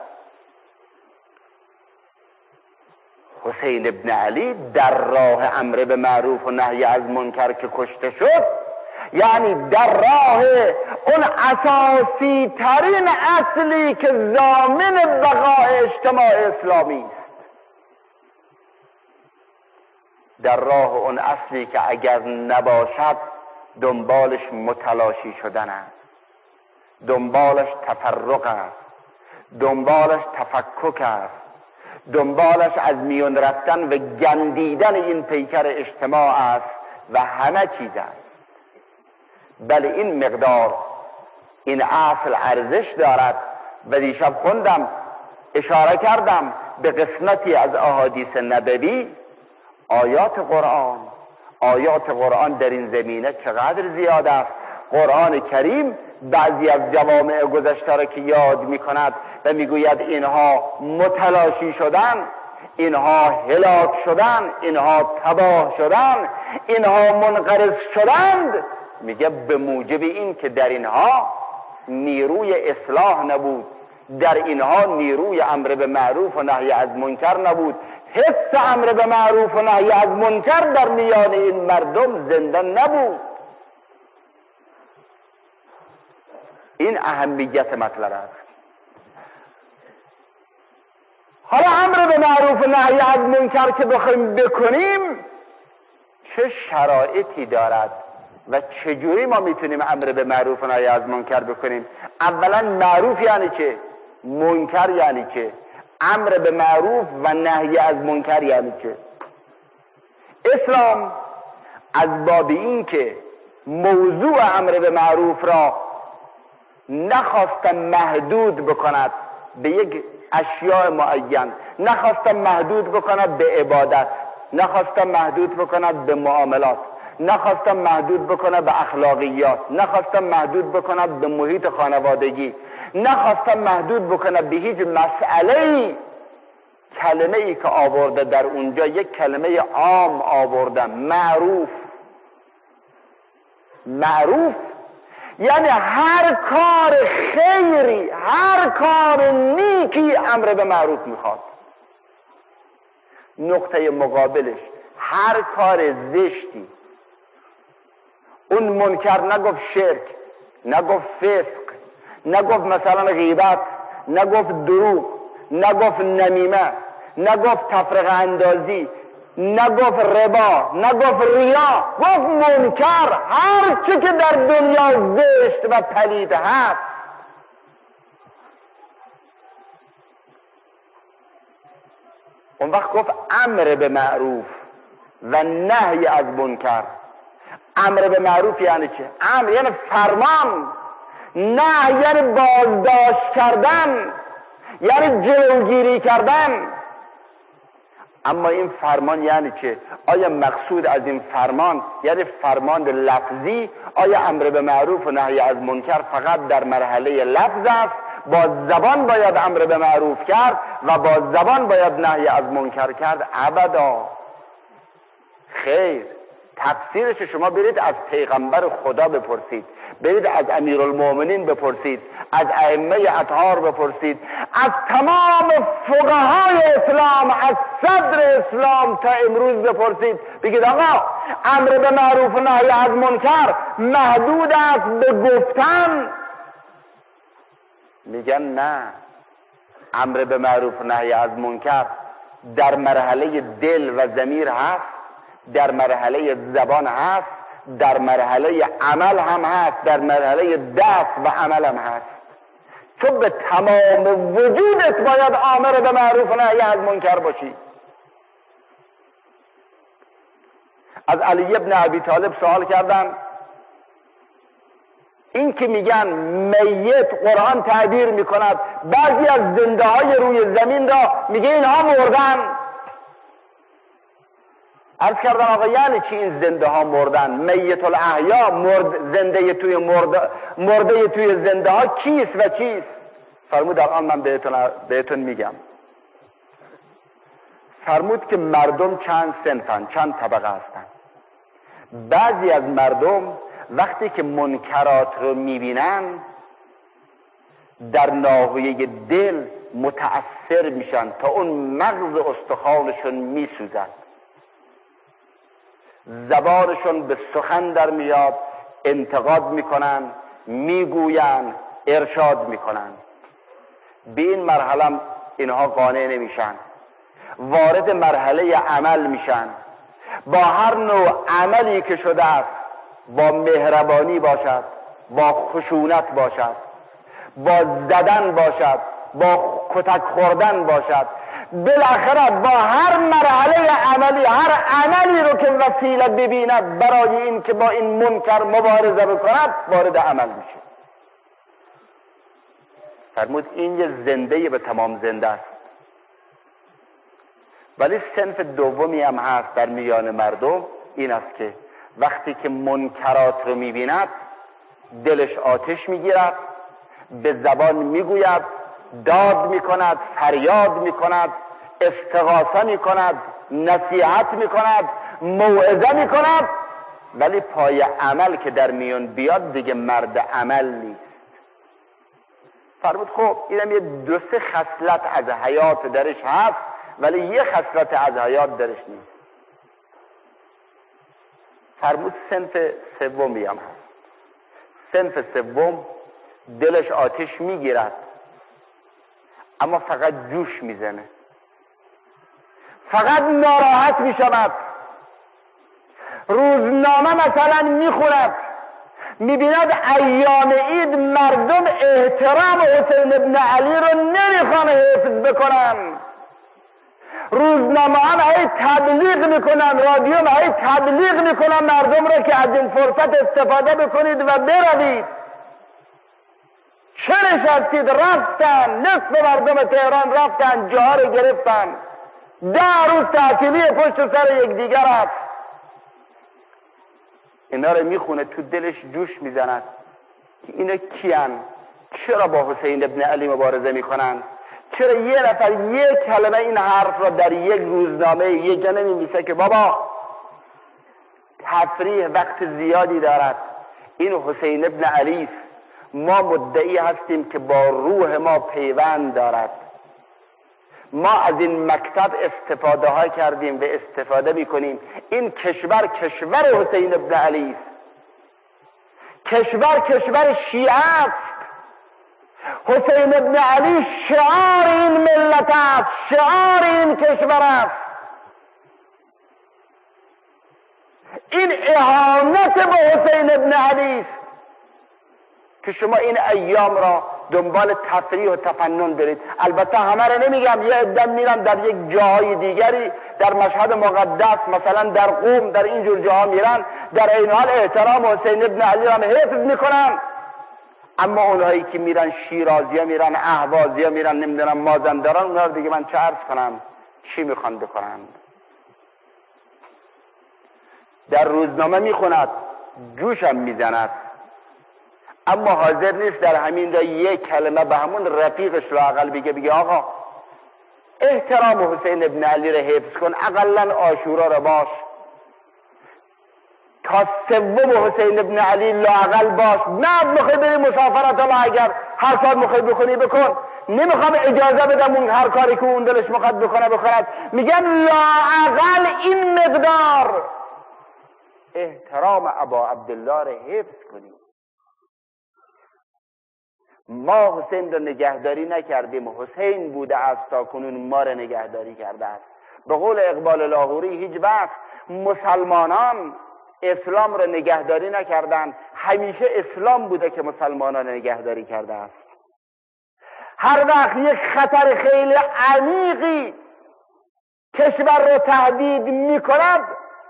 حسین ابن علی در راه امر به معروف و نهی از منکر که کشته شد، یعنی در راه اون اساسی ترین اصلی که ضامن بقای اجتماع اسلامی است، در راه اون اصلی که اگر نباشد دنبالش متلاشی شدن است، دنبالش تفرق است، دنبالش تفکک است، دنبالش از میون رفتن و گندیدن این پیکر اجتماع است و همه چیز است. بله، این مقدار، این اصل ارزش دارد. و دیشب خوندم اشاره کردم به قسمتی از احادیث نبوی. آیات قرآن در این زمینه چقدر زیاد است. قرآن کریم بعضی از جوامع گذشته را که یاد می کند و می گوید اینها متلاشی شدن، اینها هلاک شدن، اینها تباه شدن، اینها منقرض شدند، میگه به موجب این که در اینها نیروی اصلاح نبود، در اینها نیروی امر به معروف و نهی از منکر نبود، حس امر به معروف و نهی از منکر در میان این مردم زنده نبود. این اهمیت مطلب است. حالا امر به معروف و نهی از منکر که بخوایم بکنیم چه شرایطی دارد و چجوری ما میتونیم امر به معروف و نهی از منکر بکنیم؟ اولا معروف یعنی چه؟ منکر یعنی چه؟ امر به معروف و نهی از منکر یعنی چه؟ اسلام از باب این که موضوع امر به معروف را نخواست محدود بکند به یک اشیاء معین، نخواست محدود بکند به عبادت، نخواست محدود بکند به معاملات، نخواست محدود بکند به اخلاقیات، نخواست محدود بکند به محیط خانوادگی، نخواست محدود بکند به هیچ مسئله‌ای. کلمه ای که آورده در اونجا یک کلمه عام آورده، معروف. معروف یعنی هر کار خیری، هر کار نیکی امر به معروف میخواد. نقطه مقابلش هر کار زشتی. اون منکر نگفت شرک، نگفت فسق، نگفت مثلا غیبت، نگفت دروغ، نگفت نمیمه، نگفت تفرقه اندازی، نگفت ربا، نگفت ریا، گفت منکر. هر چی که در دنیا زشت و پلید هست. اون وقت گفت امر به معروف و نهی از منکر. امر به معروف یعنی چه؟ امر یعنی فرمان، نهی یعنی بازداشت کردن، یعنی جلوگیری کردن. اما این فرمان یعنی چه؟ آیا مقصود از این فرمان یعنی فرمان لفظی؟ آیا امر به معروف و نهی از منکر فقط در مرحله لفظ است؟ با زبان باید امر به معروف کرد و با زبان باید نهی از منکر کرد؟ ابدا، خیر. تفسیرش شما برید از پیغمبر خدا بپرسید، برید از امیرالمؤمنین بپرسید، از ائمه اطهار بپرسید، از تمام فقهای اسلام، از صدر اسلام تا امروز بپرسید. بگید آقا امر به معروف و نهی از منکر محدود است به گفتن؟ میگن نه، امر به معروف و نهی از منکر در مرحله دل و ضمیر هست، در مرحله زبان هست، در مرحله عمل هم هست، در مرحله دست و عمل هم هست. تو به تمام وجودت باید آمر به معروف و نهی از منکر باشی. از علی ابن ابی طالب سوال کردن، این که میگن میت قرآن تعبیر میکند بعضی از زنده های روی زمین را میگه اینها مردن. عرض کردن آقا یعنی چی این زنده ها مردن؟ میت الاحیا، زنده توی مرده توی زنده ها کیست و چیست؟ فرمود الان من بهتون میگم. فرمود که مردم چند صنفن، چند طبقه هستن. بعضی از مردم وقتی که منکرات رو میبینن در ناحیه دل متأثر میشن تا اون مغز استخوانشون میسوزد، زبانشون به سخن در میاد، انتقاد میکنن، میگوین، ارشاد میکنن. به این مرحله اینها قانع نمیشن، وارد مرحله عمل میشن. با هر نوع عملی که شده است، با مهربانی باشد، با خشونت باشد، با زدن باشد، با کتک خوردن باشد، بالاخره با هر مرحله عملی، هر عملی رو که وسیله ببیند برای این که با این منکر مبارزه بکند، وارد عمل میشه. فرمود این یه زنده به تمام زنده است. ولی صنف دومی هم هست در میان مردم، این است که وقتی که منکرات رو میبیند دلش آتش میگیرد، به زبان میگوید، داد میکند، فریاد میکند، استغاثه میکند، نصیحت میکند، موعظه میکند، ولی پای عمل که در میان بیاد دیگه مرد عمل نیست. فرمود خب اینم یه دو سه خصلت از حیات درش هست ولی یه خصلت از حیات درش نیست. فرمود صنف سومی هم هست. صنف سوم دلش آتش میگیرد اما فقط جوش میزنه، فقط ناراحت میشود، روزنامه مثلا میخورد، میبیند ایام عید مردم احترام حسین ابن علی رو نمیخوان حفظ بکنن، روزنامه هم هی تبلیغ میکنن، رادیو هم هی تبلیغ میکنن مردم رو که از این فرصت استفاده بکنید و بروید. چه نشستید؟ رفتن، نصف مردم تهران رفتن، جاها رو گرفتن، 10 روز تعطیلی پشت سر یکدیگر است. اینا رو میخونه، تو دلش جوش میزند که اینا کیان؟ چرا با حسین ابن علی مبارزه میکنن؟ چرا یه نفر یک کلمه این حرف را در یک روزنامه یه جا نمی‌نویسه که بابا تفریح وقت زیادی دارد، این حسین ابن علی است، ما مدعی هستیم که با روح ما پیوند دارد، ما از این مکتب استفاده ها کردیم و استفاده میکنیم، این کشور حسین ابن علی است، کشور شیعه است، حسین ابن علی شعار این ملت است، شعار این کشور است. این اهانت به حسین ابن علی است که شما این ایام را دنبال تفریح و تفنن برید. البته همه رو نمیگم، یه عده میرن در یک جاهای دیگری، در مشهد مقدس مثلا در قم، در اینجور جاها میرن، در این حال احترام حسین ابن علی را حفظ میکنن. اما اونهایی که میرن شیرازی ها میرن، اهوازی ها میرن، نمیدونم مازندران، اونها رو دیگه من چه عرض کنم، چی میخوان بکنن؟ در روزنامه میخوند، جوشم میزند، اما حاضر نیست در همین جا یک کلمه به همون رفیقش لااقل بگه آقا احترام حسین ابن علی رو حفظ کن، اقلا عاشورا رو باش، تا سوم حسین ابن علی لااقل باش. نه میخوای بری مسافرت، الله اگر هر کار میخوای بکنی بکن، نمیخوام اجازه بدم اون هر کاری که اون دلش میخواد بکنه بکند. میگم لااقل این مقدار احترام ابا عبدالله رو حفظ کنی. ما حسین رو نگهداری نکردیم، حسین بوده است تا کنون ما رو نگهداری کرده است. به قول اقبال لاهوری هیچ وقت مسلمانان اسلام رو نگهداری نکردن، همیشه اسلام بوده که مسلمانان رو نگهداری کرده است. هر وقت یک خطر خیلی عمیقی کشور رو تهدید میکند،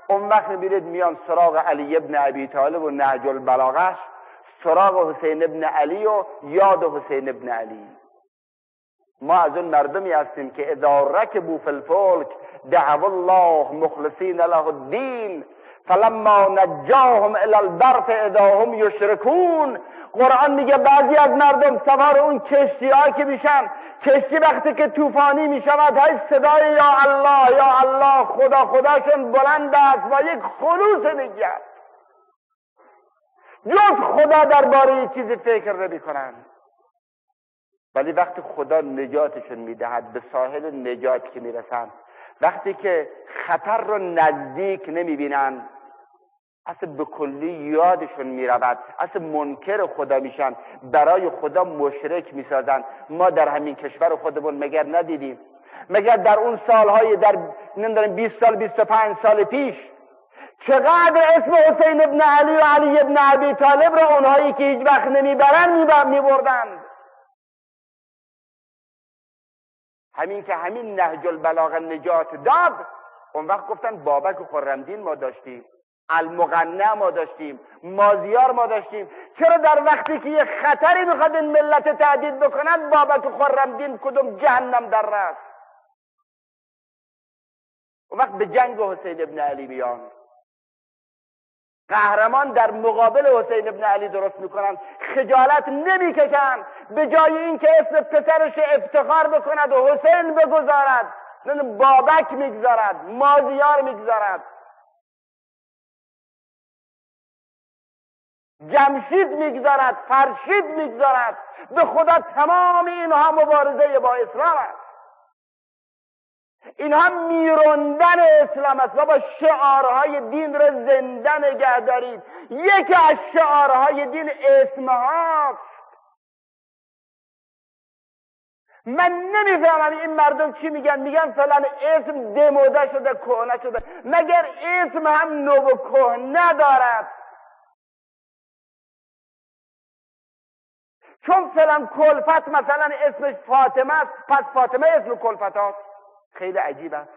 اون وقت میبینید میان سراغ علی ابن ابی طالب و نهج البلاغش، سراغ حسین ابن علی و یاد حسین ابن علی. ما از اون مردمی هستیم که اذا رکبوا فی الفلک دعوا الله مخلصین له الدین فلما نجاهم الی البر اذا هم یشرکون. قرآن میگه بعضی از مردم سوار اون کشتی ها که میشن، کشتی وقتی که طوفانی میشود های صدای یا الله یا الله، خدا خداشون بلند است با یک خلوص نگه، جز خدا درباره چیزی فکر نمی کنند. ولی وقتی خدا نجاتشون میدهد، به ساحل نجات که میرسند، وقتی که خطر رو نزدیک نمیبینند، اصلا به کلی یادشون میرود، اصلا منکر خدا میشن، برای خدا مشرک میسازن. ما در همین کشور خودمون مگر ندیدیم؟ مگر در اون سالهای در نمیدونم 20 سال 25 سال پیش چقدر اسم حسین ابن علی و علی ابن ابی طالب را اونهایی که هیچ وقت نمیبرن میبردند. همین که همین نهج البلاغه نجات داد، اون وقت گفتن بابک و خرمدین ما داشتیم، المقنع ما داشتیم، مازیار ما داشتیم. چرا در وقتی که یه خطری میخواد این ملت تهدید بکنن، بابک و خرمدین کدوم جهنم در رفت؟
و وقت به جنگ حسین ابن علی میان، قهرمان در مقابل حسین ابن علی درست میکنن، خجالت نمیکشن، به جای اینکه اسم پسرش افتخار بکند و حسین بگذارد بابک میگذارد، مازیار میگذارد، جمشید میگذارد، فرشید میگذارد. به خدا تمام اینها مبارزه با اسلام است، اینها میروندن اسلام است. بابا شعارهای دین را زنده نگه دارید. یکی از شعارهای دین اسمهاست. من نمیفهمم این مردم چی میگن، میگن فلان اسم دموده شده، کهنه شده. مگر اسم هم نو و کهنه ندارد؟ چون فلان کلفت مثلا اسمش فاطمه است، پس فاطمه اسم کلفت هاست. خیلی عجیب است.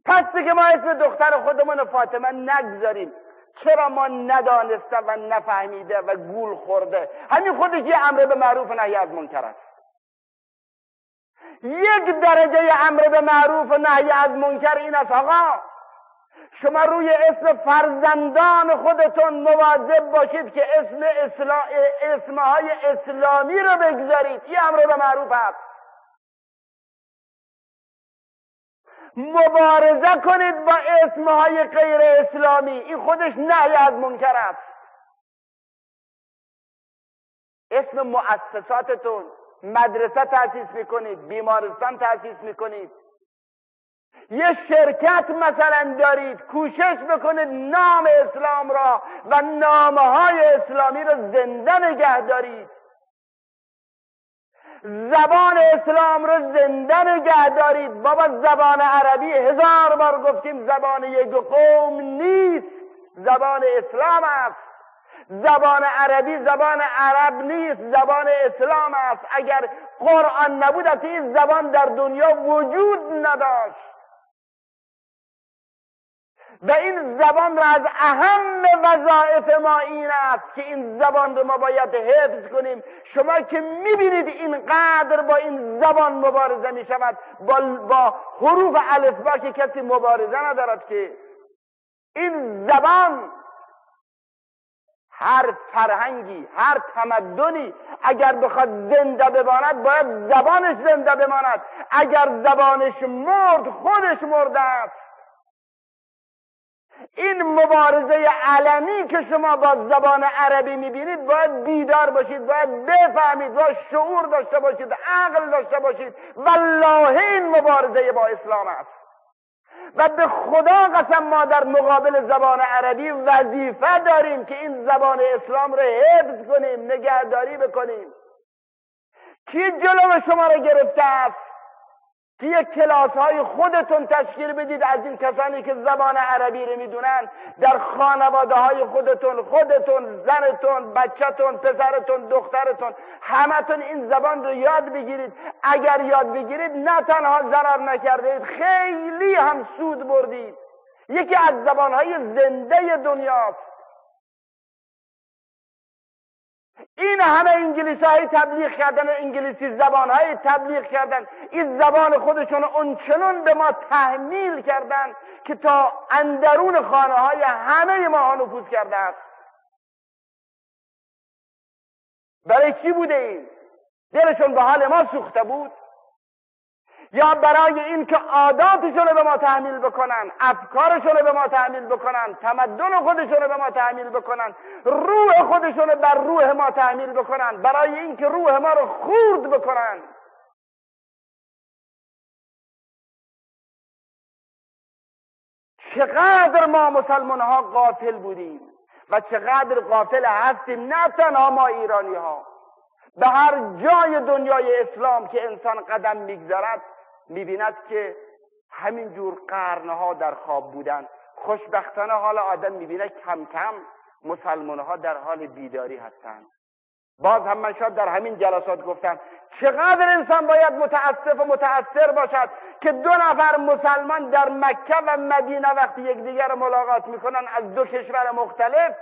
پس دیگه ما اسم دختر خودمون فاطمه نگذاریم. چرا ما ندانسته و نفهمیده و گول خورده؟ همین خودش یه امر به معروف و نهی از منکر است. یک درجه امر به معروف و نهی از منکر این است آقا شما روی اسم فرزندان خودتون مواظب باشید که اسمهای اسلامی رو بگذارید. این امر به معروف است. مبارزه کنید با اسمهای غیر اسلامی، این خودش نهی از منکر است. اسم مؤسساتتون، مدرسه تأسیس میکنید، بیمارستان تأسیس میکنید، یه شرکت مثلا دارید، کوشش بکنید نام اسلام را و نامهای اسلامی را زنده نگه دارید. زبان اسلام رو زنده نگه دارید. بابا زبان عربی 1000 بار گفتیم زبان یک قوم نیست، زبان اسلام است. زبان عربی زبان عرب نیست، زبان اسلام است. اگر قرآن نبود از این زبان در دنیا وجود نداشت. و این زبان را از اهم وظایف ما این است که این زبان رو ما باید حفظ کنیم. شما که میبینید اینقدر با این زبان مبارزه میشود، با حروف الفبا که کسی مبارزه ندارد که این زبان، هر فرهنگی، هر تمدنی اگر بخواد زنده بماند باید زبانش زنده بماند. اگر زبانش مرد خودش مرده است. این مبارزه علنی که شما با زبان عربی میبینید باید بیدار باشید، باید بفهمید، باید شعور داشته باشید، عقل داشته باشید. والله این مبارزه با اسلام است. و به خدا قسم ما در مقابل زبان عربی وظیفه داریم که این زبان اسلام رو حفظ کنیم، نگهداری بکنیم. کی جلو شما رو گرفته است که یک کلاس های خودتون تشکیل بدید از این کسانی که زبان عربی رو میدونن، در خانواده های خودتون، زنتون، بچهتون، پسرتون، دخترتون، همتون این زبان رو یاد بگیرید. اگر یاد بگیرید نه تنها ضرر نکردید، خیلی هم سود بردید. یکی از زبانهای زنده دنیاست. این همه انگلیسی های تبلیغ کردن، انگلیسی زبان های تبلیغ کردن، این زبان خودشون اونچنان به ما تحمیل کردن که تا اندرون خانه های همه ما نفوذ کرده است. برای چی بوده این؟ دلشون به حال ما سوخته بود؟ یا برای این که عاداتشون رو به ما تحمیل بکنن، افکارشون رو به ما تحمیل بکنن، تمدن خودشون رو به ما تحمیل بکنن، روح خودشون رو بر روح ما تحمیل بکنن، برای این که روح ما رو خورد بکنن؟ چقدر ما مسلمان ها غافل بودیم و چقدر غافل هستیم. نه تنها ما ایرانی ها، به هر جای دنیای اسلام که انسان قدم میگذارد میبیند که همین جور قرنها در خواب بودن. خوشبختانه حال آدم میبینه کم کم مسلمان ها در حال بیداری هستند. باز هم من شاید در همین جلسات گفتم چقدر انسان باید متاسف و متاثر باشد که 2 نفر مسلمان در مکه و مدینه وقتی یکدیگر رو ملاقات میکنن از 2 کشور مختلف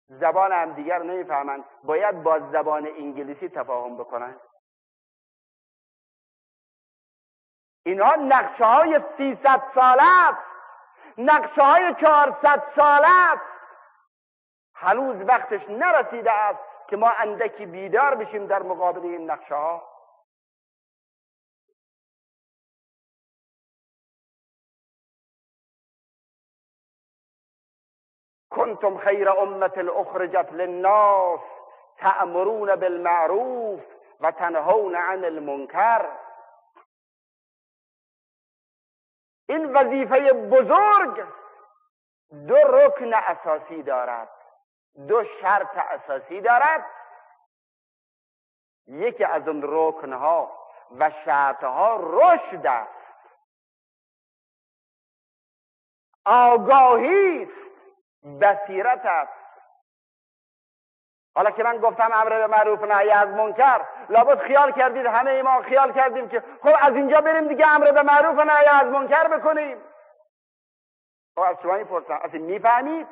زبان هم دیگر نمیفهمند، باید با زبان انگلیسی تفاهم بکنن. اینا نقشه های 300 ساله است، نقشه های 400 ساله است. هنوز وقتش نرسیده است که ما اندکی بیدار بشیم در مقابل این نقشه ها. کنتم خیر امت اخرجت للناس تأمرون بالمعروف و تنهون عن المنکر. این وظیفه بزرگ 2 رکن اساسی دارد، 2 شرط اساسی دارد. یکی از اون رکنها و شرطها رشد است، آگاهی است، بصیرت است. حالا که من گفتم امر به معروف و نهی از منکر، لابد خیال کردید، همه ما خیال کردیم که خب از اینجا بریم دیگه امر به معروف و نهی از منکر بکنیم. خب از شما میپرسم، اصلا میفهمید؟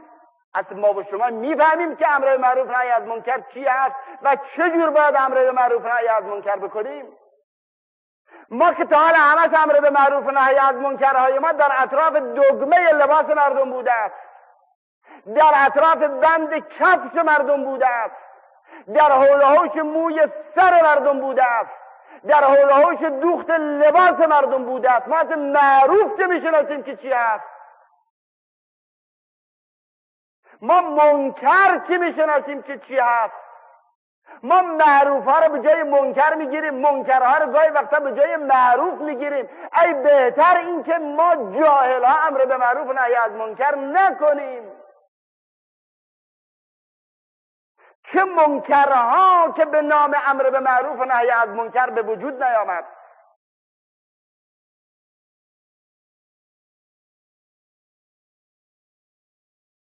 اصلا ما و شما میفهمیم که امر به معروف و نهی از منکر چی است و چجور باید امر به معروف و نهی از منکر بکنیم؟ ما که تا حالا همه امر به معروف و نهی از منکرهای ما در اطراف دگمه لباس مردم بوده است، در اطراف بند کفش مردم بوده است، در حول و حوش موی سر مردم بوده است، در حول و حوش دوخت لباس مردم بوده است. ما اصلا معروف که میشناسیم که چی است. ما منکر که میشناسیم که چی هست. ما معروف ها رو به جای منکر میگیریم، منکرها رو گاهی وقتا به جای معروف میگیریم. ای بهتر این که ما جاهل ها امر به معروف و نهی از منکر نکنیم، چه منکرها که به نام امر به معروف و نهی از منکر به وجود نیامد.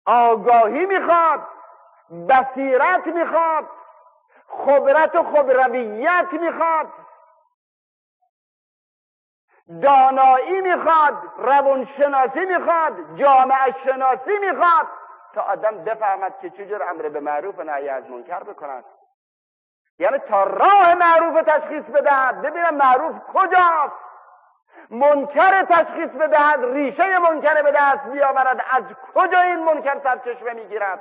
آگاهی میخواد، بصیرت میخواد، خبرت و خبرویت میخواد، دانایی میخواد، روانشناسی میخواد، جامعه شناسی میخواد تا آدم بفهمد که چجور امر به معروف و نهی از منکر بکند. یعنی تا راه معروف تشخیص بدهد، ببینم معروف کجاست، منکر تشخیص بدهد، ریشه منکر به دست بیاورد، از کجا این منکر سرچشمه میگیرد.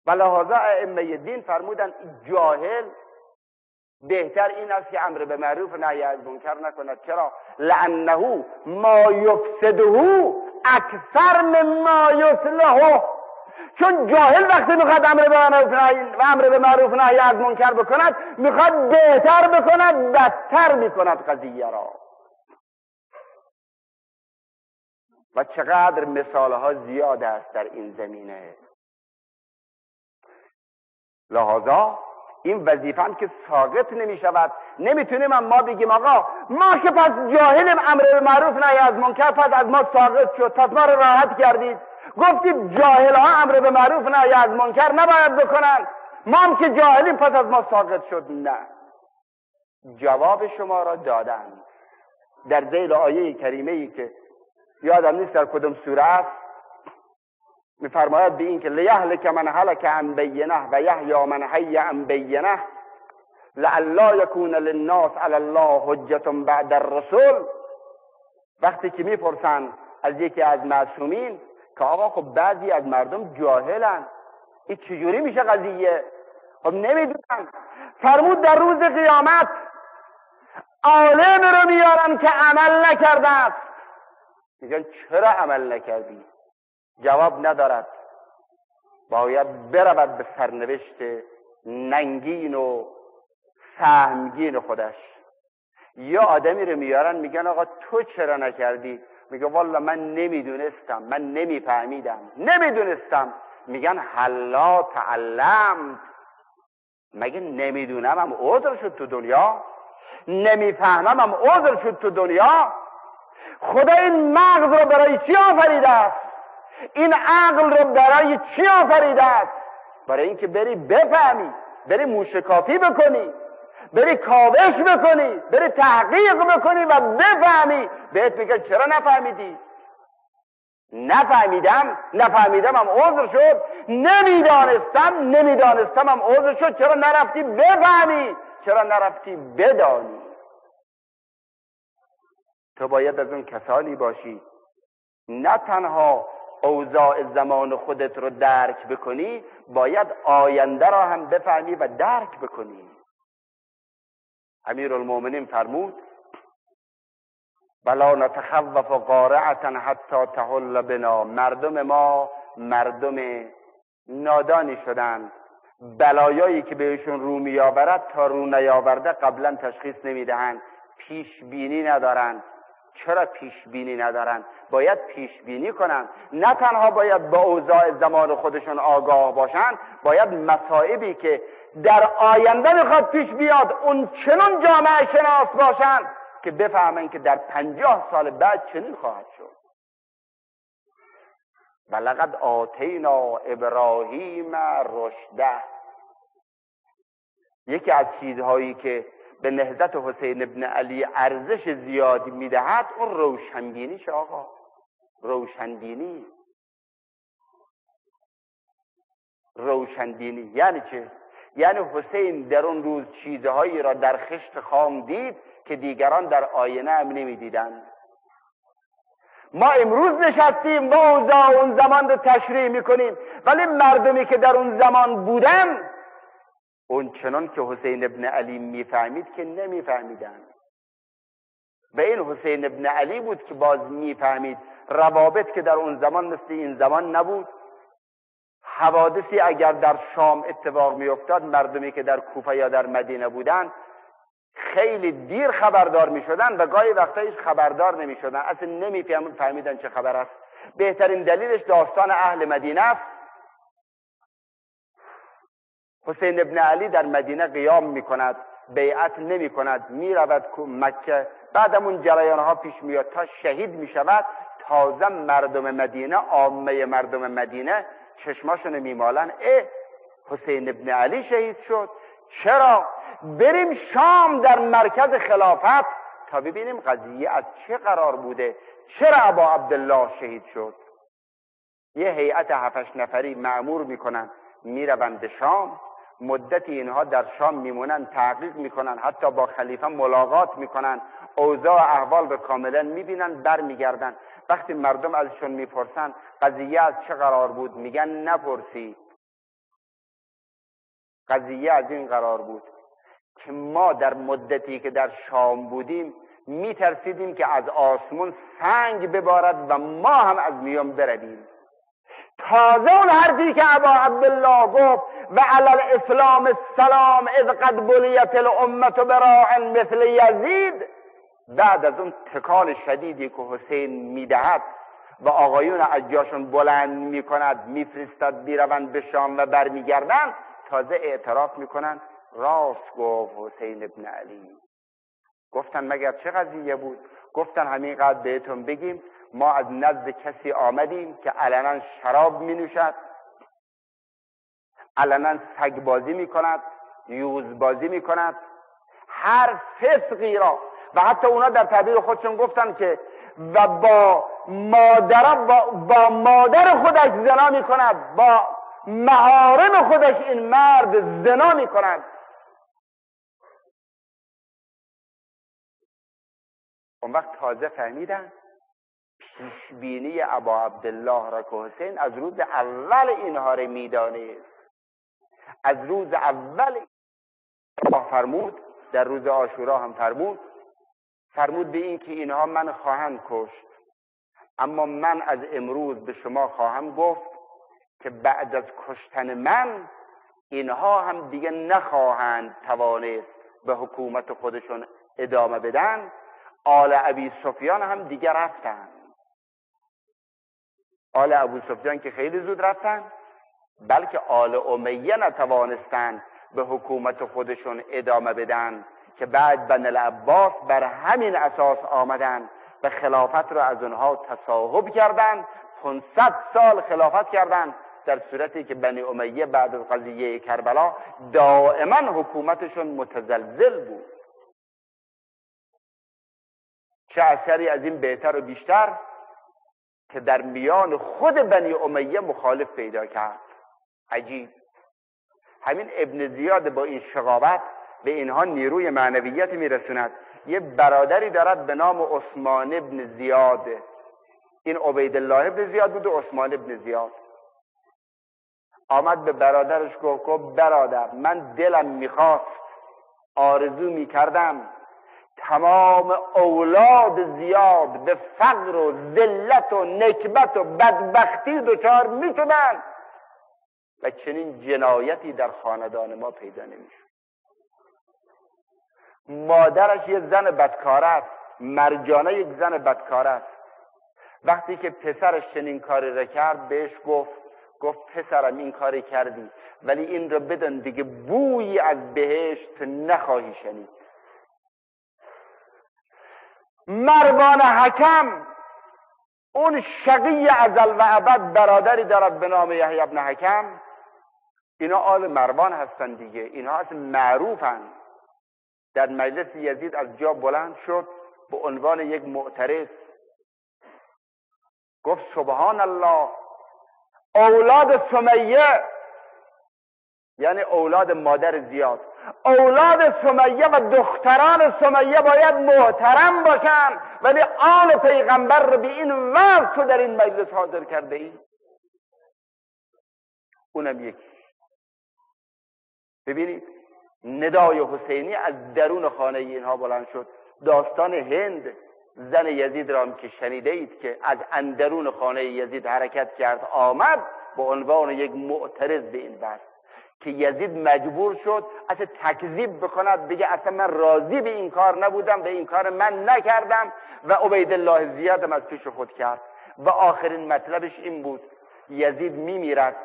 و لحاظا ائمه دین فرمودن جاهل بهتر این است که امر به معروف و نهی از منکر نکند. چرا؟ لانه ما یفسده اکثر مما یصلحه. چون جاهل وقتی میخواد امر به معروف و نهی از منکر بکند، میخواد بهتر بکند، بدتر میکند قضیه را. و چقدر مثالها زیاد است در این زمینه. لحاظا این وظیفه هم که ساقط نمی شود. نمیتونیم ما بگیم آقا ما که پس جاهلیم، امر به معروف نهی از منکر پس از ما ساقط شد، پس ما رو راحت کردید، گفتید جاهل ها امر به معروف نهی از منکر نباید بکنن، ما هم که جاهلیم پس از ما ساقط شد. نه، جواب شما را دادن در ذیل آیه کریمه ای که یادم نیست در کدام سوره است، میفرماید به این که لیهلک من هلک عن بینه و یحیی من حی عن بینه لعلا یکون للناس علی الله حجة بعد الرسول. وقتی که میپرسن از یکی از معصومین که آقا خب بعضی از مردم جاهلن، این چجوری میشه قضیه؟ خب نمیدونن. فرمود در روز قیامت عالم رو میارن که عمل نکرده است. میگن چرا عمل نکردی؟ جواب ندارد، باید برود به سرنوشت ننگین و سهمگین خودش. یا آدمی رو میارن میگن آقا تو چرا نکردی؟ میگه والا من نمیدونستم، من نمیفهمیدم، نمیدونستم. میگن حلا تعلمت، مگه نمیدونم هم عذر شد تو دنیا؟ نمیفهمم هم عذر شد تو دنیا؟ خدا این مغز رو برای چی آفریده است؟ این عقل رو برای چی آفریده است؟ برای اینکه بری بفهمی، بری موشکافی بکنی، بری کاوش بکنی، بری تحقیق بکنی و بفهمی. بهت میگه چرا نفهمیدی؟ نفهمیدم هم عذر شد، نمیدانستم هم عذر شد. چرا نرفتی بفهمی؟ چرا نرفتی بدانی؟ تو باید از اون کسانی باشی نه تنها اوضاع زمان خودت رو درک بکنی، باید آینده را هم بفهمی و درک بکنی. امیرالمومنین فرمود ولا نتخوف قارعة حتی تحل بنا. مردم ما مردم نادانی شدند، بلایایی که بهشون رو میآورد تا رو نیاورده قبلا تشخیص نمیدهند، پیش بینی ندارند. چرا پیش بینی ندارند؟ باید پیش بینی کنند. نه تنها باید با اوضاع زمان خودشون آگاه باشند، باید مصائبی که در آینده میخواد پیش بیاد اون چنون جامعه شناس باشند که بفهمن که در 50 سال بعد چنین خواهد شد. ولقد آتینا ابراهیم رشده. یکی از چیزهایی که به نهضت حسین ابن علی ارزش زیادی میدهد اون روشنبینیش. آقا روشنبینی یعنی چه؟ یعنی حسین در اون روز چیزهایی را در خشت خام دید که دیگران در آینه هم نمیدیدند. ما امروز نشستیم با اوضاع اون زمان رو تشریح میکنیم، ولی مردمی که در اون زمان بودن اون چنان که حسین ابن علی میفهمید که نمیفهمیدن. به این حسین ابن علی بود که باز میفهمید روابط که در اون زمان مثل این زمان نبود. حوادثی اگر در شام اتفاق میافتاد، مردمی که در کوفه یا در مدینه بودن خیلی دیر خبردار میشدن و گاهی وقتا هیچ خبردار نمیشدن، اصلا نمیفهمیدن چه خبر است. بهترین دلیلش داستان اهل مدینه است. حسین ابن علی در مدینه قیام میکند، بیعت نمیکند، میرود مکه، بعدم اون جریان ها پیش میاد تا شهید میشود. تازه مردم مدینه، عامه مردم مدینه چشماشونو میمالن، حسین ابن علی شهید شد. چرا؟ بریم شام در مرکز خلافت تا ببینیم قضیه از چه قرار بوده، چرا ابا عبدالله شهید شد. یه هیئت 7-8 نفری مأمور میکنن، میروند به شام، مدتی اینها در شام میمونن، تحقیق میکنن، حتی با خلیفه ملاقات میکنن، اوضاع احوال به کاملا میبینن، بر میگردن. وقتی مردم ازشون میپرسن قضیه از چه قرار بود، میگن نپرسید. قضیه از این قرار بود که ما در مدتی که در شام بودیم میترسیدیم که از آسمون سنگ ببارد و ما هم از میان برویم. تازه اون حرفی که ابا عبدالله گفت و علی الاسلام السلام اذ قد بلیت الامه براع مثل یزید، بعد از اون تکان شدیدی که حسین میدهد و آقایون از جاشون بلند میکند، میفرستد میروند به شام و برمیگردن، تازه اعتراف میکنن راست گفت حسین ابن علی. گفتن مگر چه قضیه بود؟ گفتن همینقدر بهتون بگیم، ما از نزد کسی آمدیم که علنا شراب می نوشد، علنا سگ بازی می کند، یوز بازی می کند، هر فسقی را، و حتی اونا در تعبیر خودشون گفتن که و با مادر خودش زنا می کند، با محارم خودش این مرد زنا می کند. اون وقت تازه فهمیدن پیشبینی ابا عبدالله را که حسین از روز اول اینها را میدانست. از روز اول فرمود، در روز عاشورا هم فرمود به این که اینها من خواهند کشت، اما من از امروز به شما خواهم گفت که بعد از کشتن من اینها هم دیگه نخواهند توانست به حکومت خودشون ادامه بدن. آل ابی سفیان هم دیگه رفتن. آل ابو سفیان که خیلی زود رفتن، بلکه آل امیه نتوانستند به حکومت خودشون ادامه بدن که بعد بن العباس بر همین اساس آمدن و خلافت را از اونها تصاحب کردند. 500 سال خلافت کردند، در صورتی که بنی امیه بعد از قضیه کربلا دائما حکومتشون متزلزل بود. چه اثری از این بهتر و بیشتر که در میان خود بنی امیه مخالف پیدا کرد. عجیب. همین ابن زیاد با این شقاوت به اینها نیروی معنویت میرسوند. یه برادری دارد به نام عثمان ابن زیاد. این عبیدالله ابن زیاد بود و عثمان ابن زیاد. آمد به برادرش گفت برادر، من دلم میخواست، آرزو میکردم تمام اولاد زیاد به فقر و ذلت و نکبت و بدبختی دچار میشدن و چنین جنایتی در خاندان ما پیدا نمیشد. مادرش یه زن بدکاره است، مرجانه یک زن بدکاره است. وقتی که پسرش چنین کاری را کرد بهش گفت پسرم این کاری کردی، ولی این را بدان دیگه بویی از بهشت نخواهی شنید. مروان حکم، اون شقی ازل و ابد، برادری دارد به نام یحیی ابن حکم. اینا آل مروان هستن دیگه، اینا اصلا معروفن. در مجلس یزید از جا بلند شد به عنوان یک معترض، گفت سبحان الله، اولاد سمیه، یعنی اولاد مادر زیاد، اولاد سمیه و دختران سمیه باید محترم باشن، ولی آل پیغمبر رو به این وضع تو در این مجلس حاضر کرده ای. اونم یکی. ببینید ندای حسینی از درون خانه اینها بلند شد. داستان هند زن یزید را هم که شنیده اید که از اندرون خانه یزید حرکت کرد، آمد به عنوان یک معترض به این بحث که یزید مجبور شد اصلا تکذیب بکند، بگه اصلا من راضی به این کار نبودم و این کار من نکردم و عبیدالله زیادم از پیش خود کرد. و آخرین مطلبش این بود یزید میمیرد.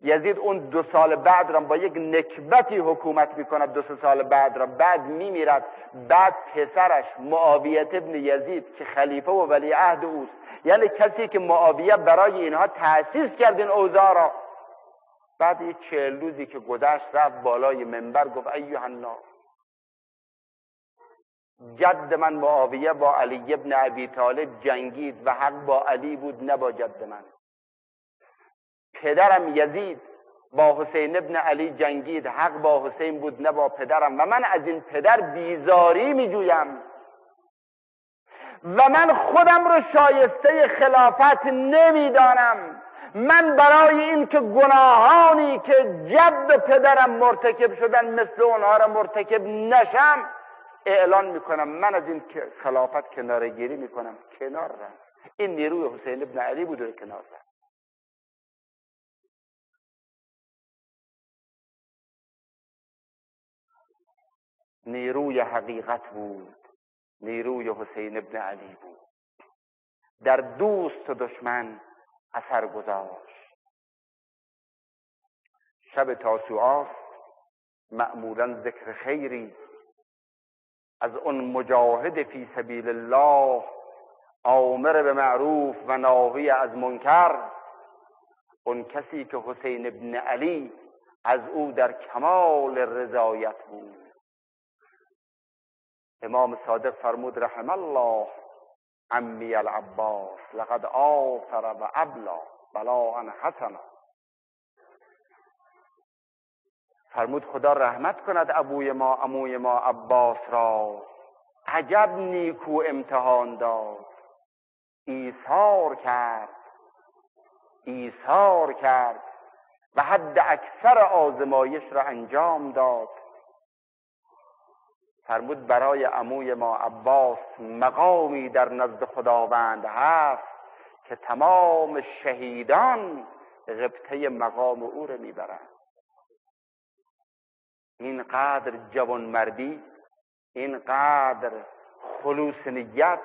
یزید اون 2 سال بعد را با یک نکبتی حکومت میکند، 2 سال بعد را، بعد میمیرد. بعد پسرش معاویه ابن یزید که خلیفه و ولی عهد اوست، یعنی کسی که معاویه برای اینها تأسیس کرد این اوضاع را، بعد یک 40 روزی که گذشت رفت بالای منبر گفت ایها الناس، جد من معاویه با علی ابن ابی طالب جنگید و حق با علی بود نه با جد من. پدرم یزید با حسین ابن علی جنگید، حق با حسین بود نه با پدرم، و من از این پدر بیزاری می جویم و من خودم رو شایسته خلافت نمیدانم. من برای این که گناهانی که جد پدرم مرتکب شدن مثل اونها را مرتکب نشم، اعلان میکنم من از این خلافت کنارگیری میکنم. کنار رفت. این نیروی حسین ابن علی بود و کنار رفت. نیروی حقیقت بود، نیروی حسین ابن علی بود. در دوست و دشمن اثر گذاشت. شب تاسوعا معمولا ذکر خیری از اون مجاهد فی سبیل الله، آمر به معروف و ناهی از منکر، اون کسی که حسین ابن علی از او در کمال رضایت بود. امام صادق فرمود رحم الله عمی العباس لقد آثر و ابلا بلاء حسنا. فرمود خدا رحمت کند عموی ما عباس را، عجب نیکو امتحان داد، ایثار کرد و حد اکثر آزمایش را انجام داد. فرمود برای عموی ما عباس مقامی در نزد خداوند هست که تمام شهیدان غبطه مقام او را میبرند. اینقدر جوانمردی، اینقدر خلوص نیت،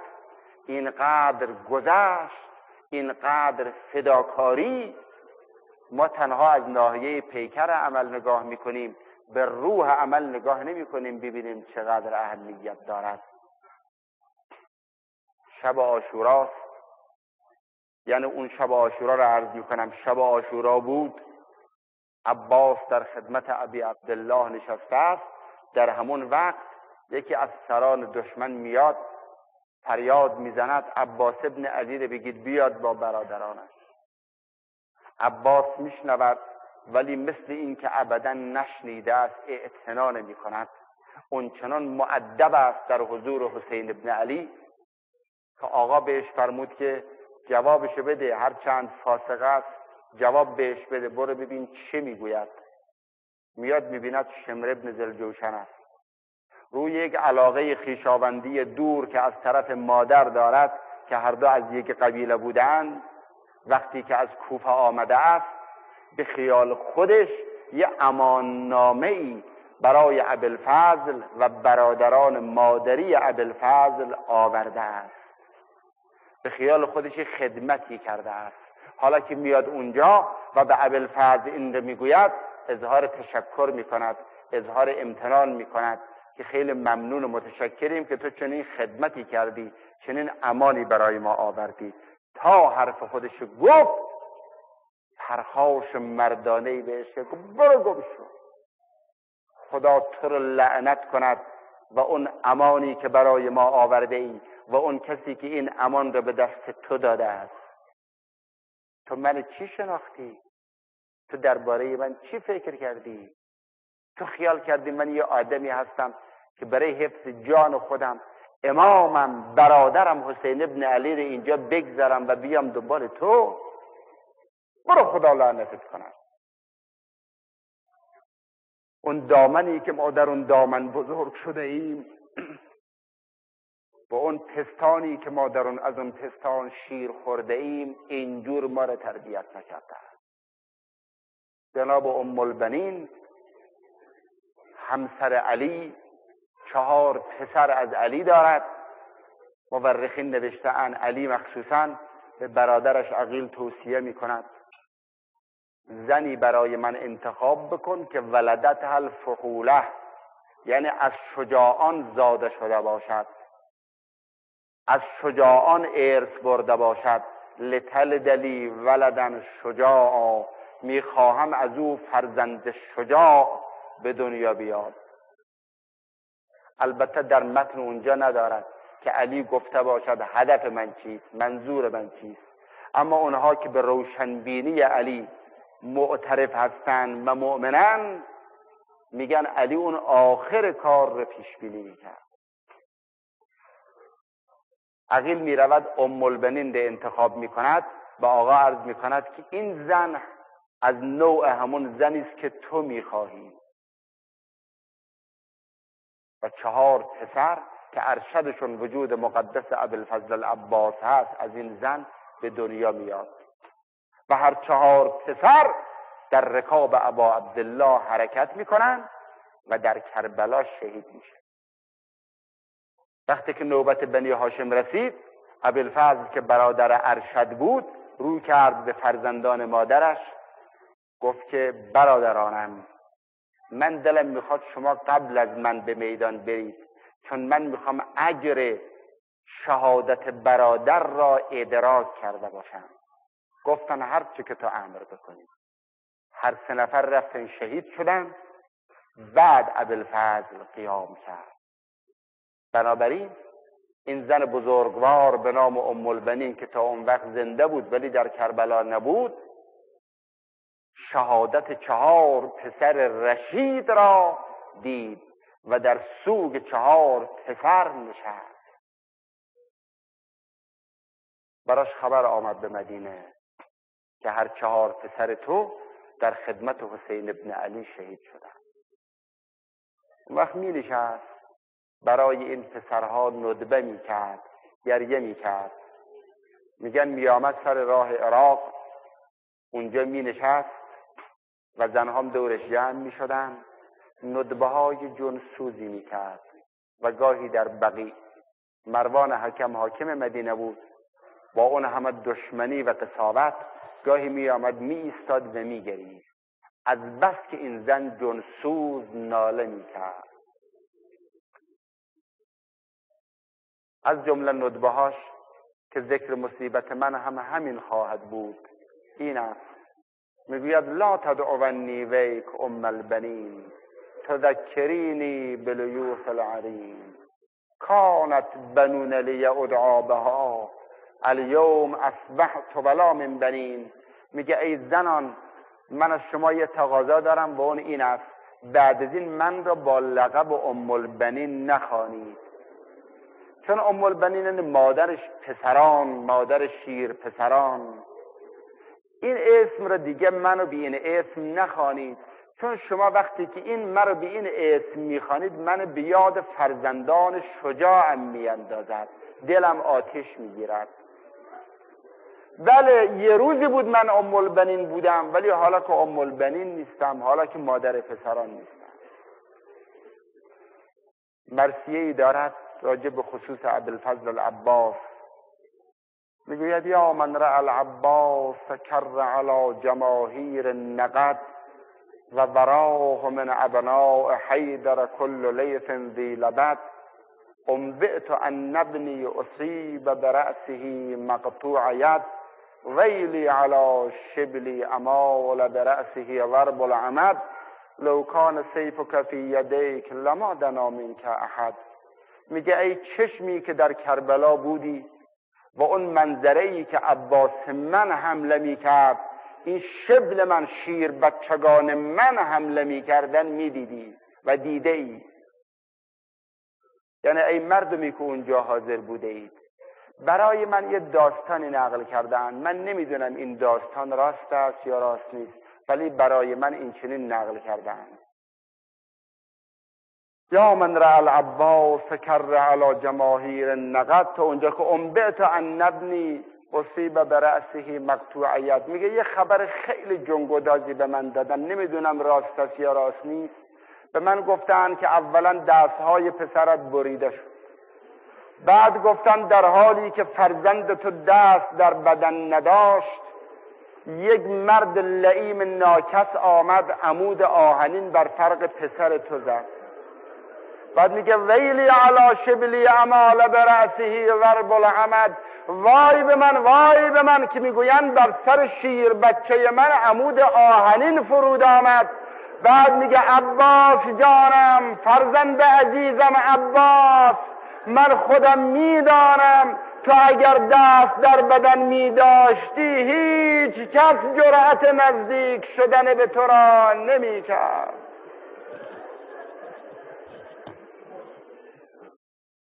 اینقدر گذشت، اینقدر فداکاری. ما تنها از ناحیه پیکر عمل نگاه میکنیم، به روح عمل نگاه نمی کنیم ببینیم چقدر اهمیت دارد. شب عاشوراست، یعنی اون شب عاشورا را عرض می کنم. شب عاشورا بود، عباس در خدمت ابی عبدالله نشسته است. در همون وقت یکی از سران دشمن میاد فریاد میزند عباس ابن علی را بگید بیاد با برادرانش. عباس میشنود ولی مثل این که ابدا نشنیده است اعتنا نمی کند.
اون چنان مؤدب است در حضور حسین ابن علی که آقا بهش فرمود که جوابشو بده، هر چند فاسق است جواب بهش بده، برو ببین چه میگوید. میاد میبیند شمر ابن ذوالجوشن است، روی یک علاقه خویشاوندی دور که از طرف مادر دارد که هر دو از یک قبیله بودند، وقتی که از کوفه آمده است به خیال خودش یه اماننامه‌ای برای ابوالفضل و برادران مادری ابوالفضل آورده است، به خیال خودش خدمتی کرده است. حالا که میاد اونجا و به ابوالفضل این رو میگوید، اظهار تشکر میکند، اظهار امتنان میکند که خیلی ممنون و متشکریم که تو چنین خدمتی کردی، چنین امانی برای ما آوردی. تا حرف خودش گفت، پرخاش مردانه‌ای بهش گفت برو گم شو، خدا تو رو لعنت کند و اون امانی که برای ما آورده ای و اون کسی که این امان رو به دست تو داده است. تو من چی شناختی؟ تو درباره من چی فکر کردی؟ تو خیال کردی من یه آدمی هستم که برای حفظ جان خودم، امامم، برادرم حسین ابن علی رو اینجا بگذارم و بیام دنبال تو؟ برو خدا لعنتت کنه. اون دامنی که ما در اون دامن بزرگ شده ایم و اون پستانی که ما در اون از اون پستان شیر خورده ایم، اینجور ما رو تربیت نکرده. جناب ام البنین همسر علی 4 پسر از علی دارد. مورخین نوشته‌اند علی مخصوصاً به برادرش عقیل توصیه می‌کند زنی برای من انتخاب بکن که ولدت الفحوله، یعنی از شجاعان زاده شده باشد، از شجاعان ارث برده باشد. لتلدلی ولدن شجاعا، میخواهم از او فرزند شجاع به دنیا بیاد. البته در متن اونجا ندارد که علی گفته باشد هدف من چیست، منظور من چیست، اما اونها که به روشنبینی علی معترف هستند و مؤمنن میگن علی اون آخر کار رو پیش بینی میکرد. عقیل میرود ام البنین رو انتخاب میکند، به آقا عرض میکند که این زن از نوع همون زنی است که تو میخواهی. و 4 پسر که ارشدشون وجود مقدس ابوالفضل العباس هست از این زن به دنیا میاد و هر 4 پسر در رکاب ابا عبدالله حرکت میکنن و در کربلا شهید میشه. وقتی که نوبت بنی هاشم رسید، ابوالفضل که برادر ارشد بود رو کرد به فرزندان مادرش، گفت که برادرانم، من دلم میخواد شما قبل از من به میدان برید، چون من میخوام اجر شهادت برادر را ادراک کرده باشم. گفتن هر چی که تو امر بکنی. هر 3 نفر رفتن شهید شدن. بعد ابوالفضل قیام کرد. بنابراین این زن بزرگوار به نام ام البنین که تا اون وقت زنده بود ولی در کربلا نبود، شهادت 4 پسر رشید را دید و در سوگ 4 پسر نشست. براش خبر آمد به مدینه که هر 4 پسر تو در خدمت حسین ابن علی شهید شدن. اون وقت می نشست برای این پسرها ندبه می کرد، گریه می کرد. میگن می آمد سر راه عراق، اونجا می نشست و زنهام دورش جمع می شدن، ندبه های جنسوزی می کرد و گاهی در بقیع، مروان حاکم مدینه بود، با اون همه دشمنی و قساوت گاهی می آمد می ایستاد و می گرید از بس که این زن جنسوز ناله می کرد. از جمله ندبه هاش که ذکر مصیبت من همین خواهد بود این است. میگوید لا تدعونی ویک ام البنین تذکرینی بلیوث العرین کانت بنون لی ادعا بها الیوم اصبحت ولا من بنین. میگه ای زنان، من از شما یه تقاضا دارم و اون این است
بعد از این من را با لقب ام البنین نخوانید، چون ام البنین مادرش پسران، مادر شیر پسران. این اسم را دیگه منو به این اسم نخوانید، چون شما وقتی که این مرا به این اسم میخوانید من به یاد فرزندان شجاعم میاندازد، دلم آتش میگیرد. بله یه روزی بود من ام البنین بودم، ولی حالا که ام البنین نیستم، حالا که مادر پسران نیستم. مرثیه‌ای دارد راجع به خصوص ابوالفضل العباس، میگوید یا من رأى العباس کر علی جماهیر نقد و وراه من ابناء حیدر کل لیث ذی لبد انبئت ان ابنی اصیب برأسه مقطوع ید ویلی علی شبلی امال برأسه ضرب العمد لو کان سیفک فی یدیک لما دنا منک احد. میگه ای چشمی که در کربلا بودی و اون منظره‌ای که عباس من حمله میکرد، این شبل من، شیر بچگان من حمله میکردن میدیدی و دیده ای. یعنی ای مردمی که اونجا حاضر بوده اید، برای من یه داستانی نقل کردن، من نمیدونم این داستان راست است یا راست نیست، ولی برای من این چنین نقل کردن. یا من رأى العباس کر علی جماهیر نقد، تا اونجا که انبئت ان ابنی اصیب برأسه مقطوع ید. میگه یه خبر خیلی جنگودازی به من دادن، نمیدونم راست است یا راست نیست. به من گفتن که اولا دستهای پسرت بریده شد، بعد گفتن در حالی که فرزند تو دست در بدن نداشت، یک مرد لئیم ناکس آمد عمود آهنین بر فرق پسر تو زد. بعد میگه ویلی علی شبلی امال برأسه ضرب العمد، وای به من، وای به من که میگوین بر سر شیر بچه من عمود آهنین فرود آمد. بعد میگه عباس جانم، فرزند عزیزم عباس، من خودم میدانم تو اگر دست در بدن میداشتی هیچ کس جرأت نزدیک شدن به تو را نمیکرد.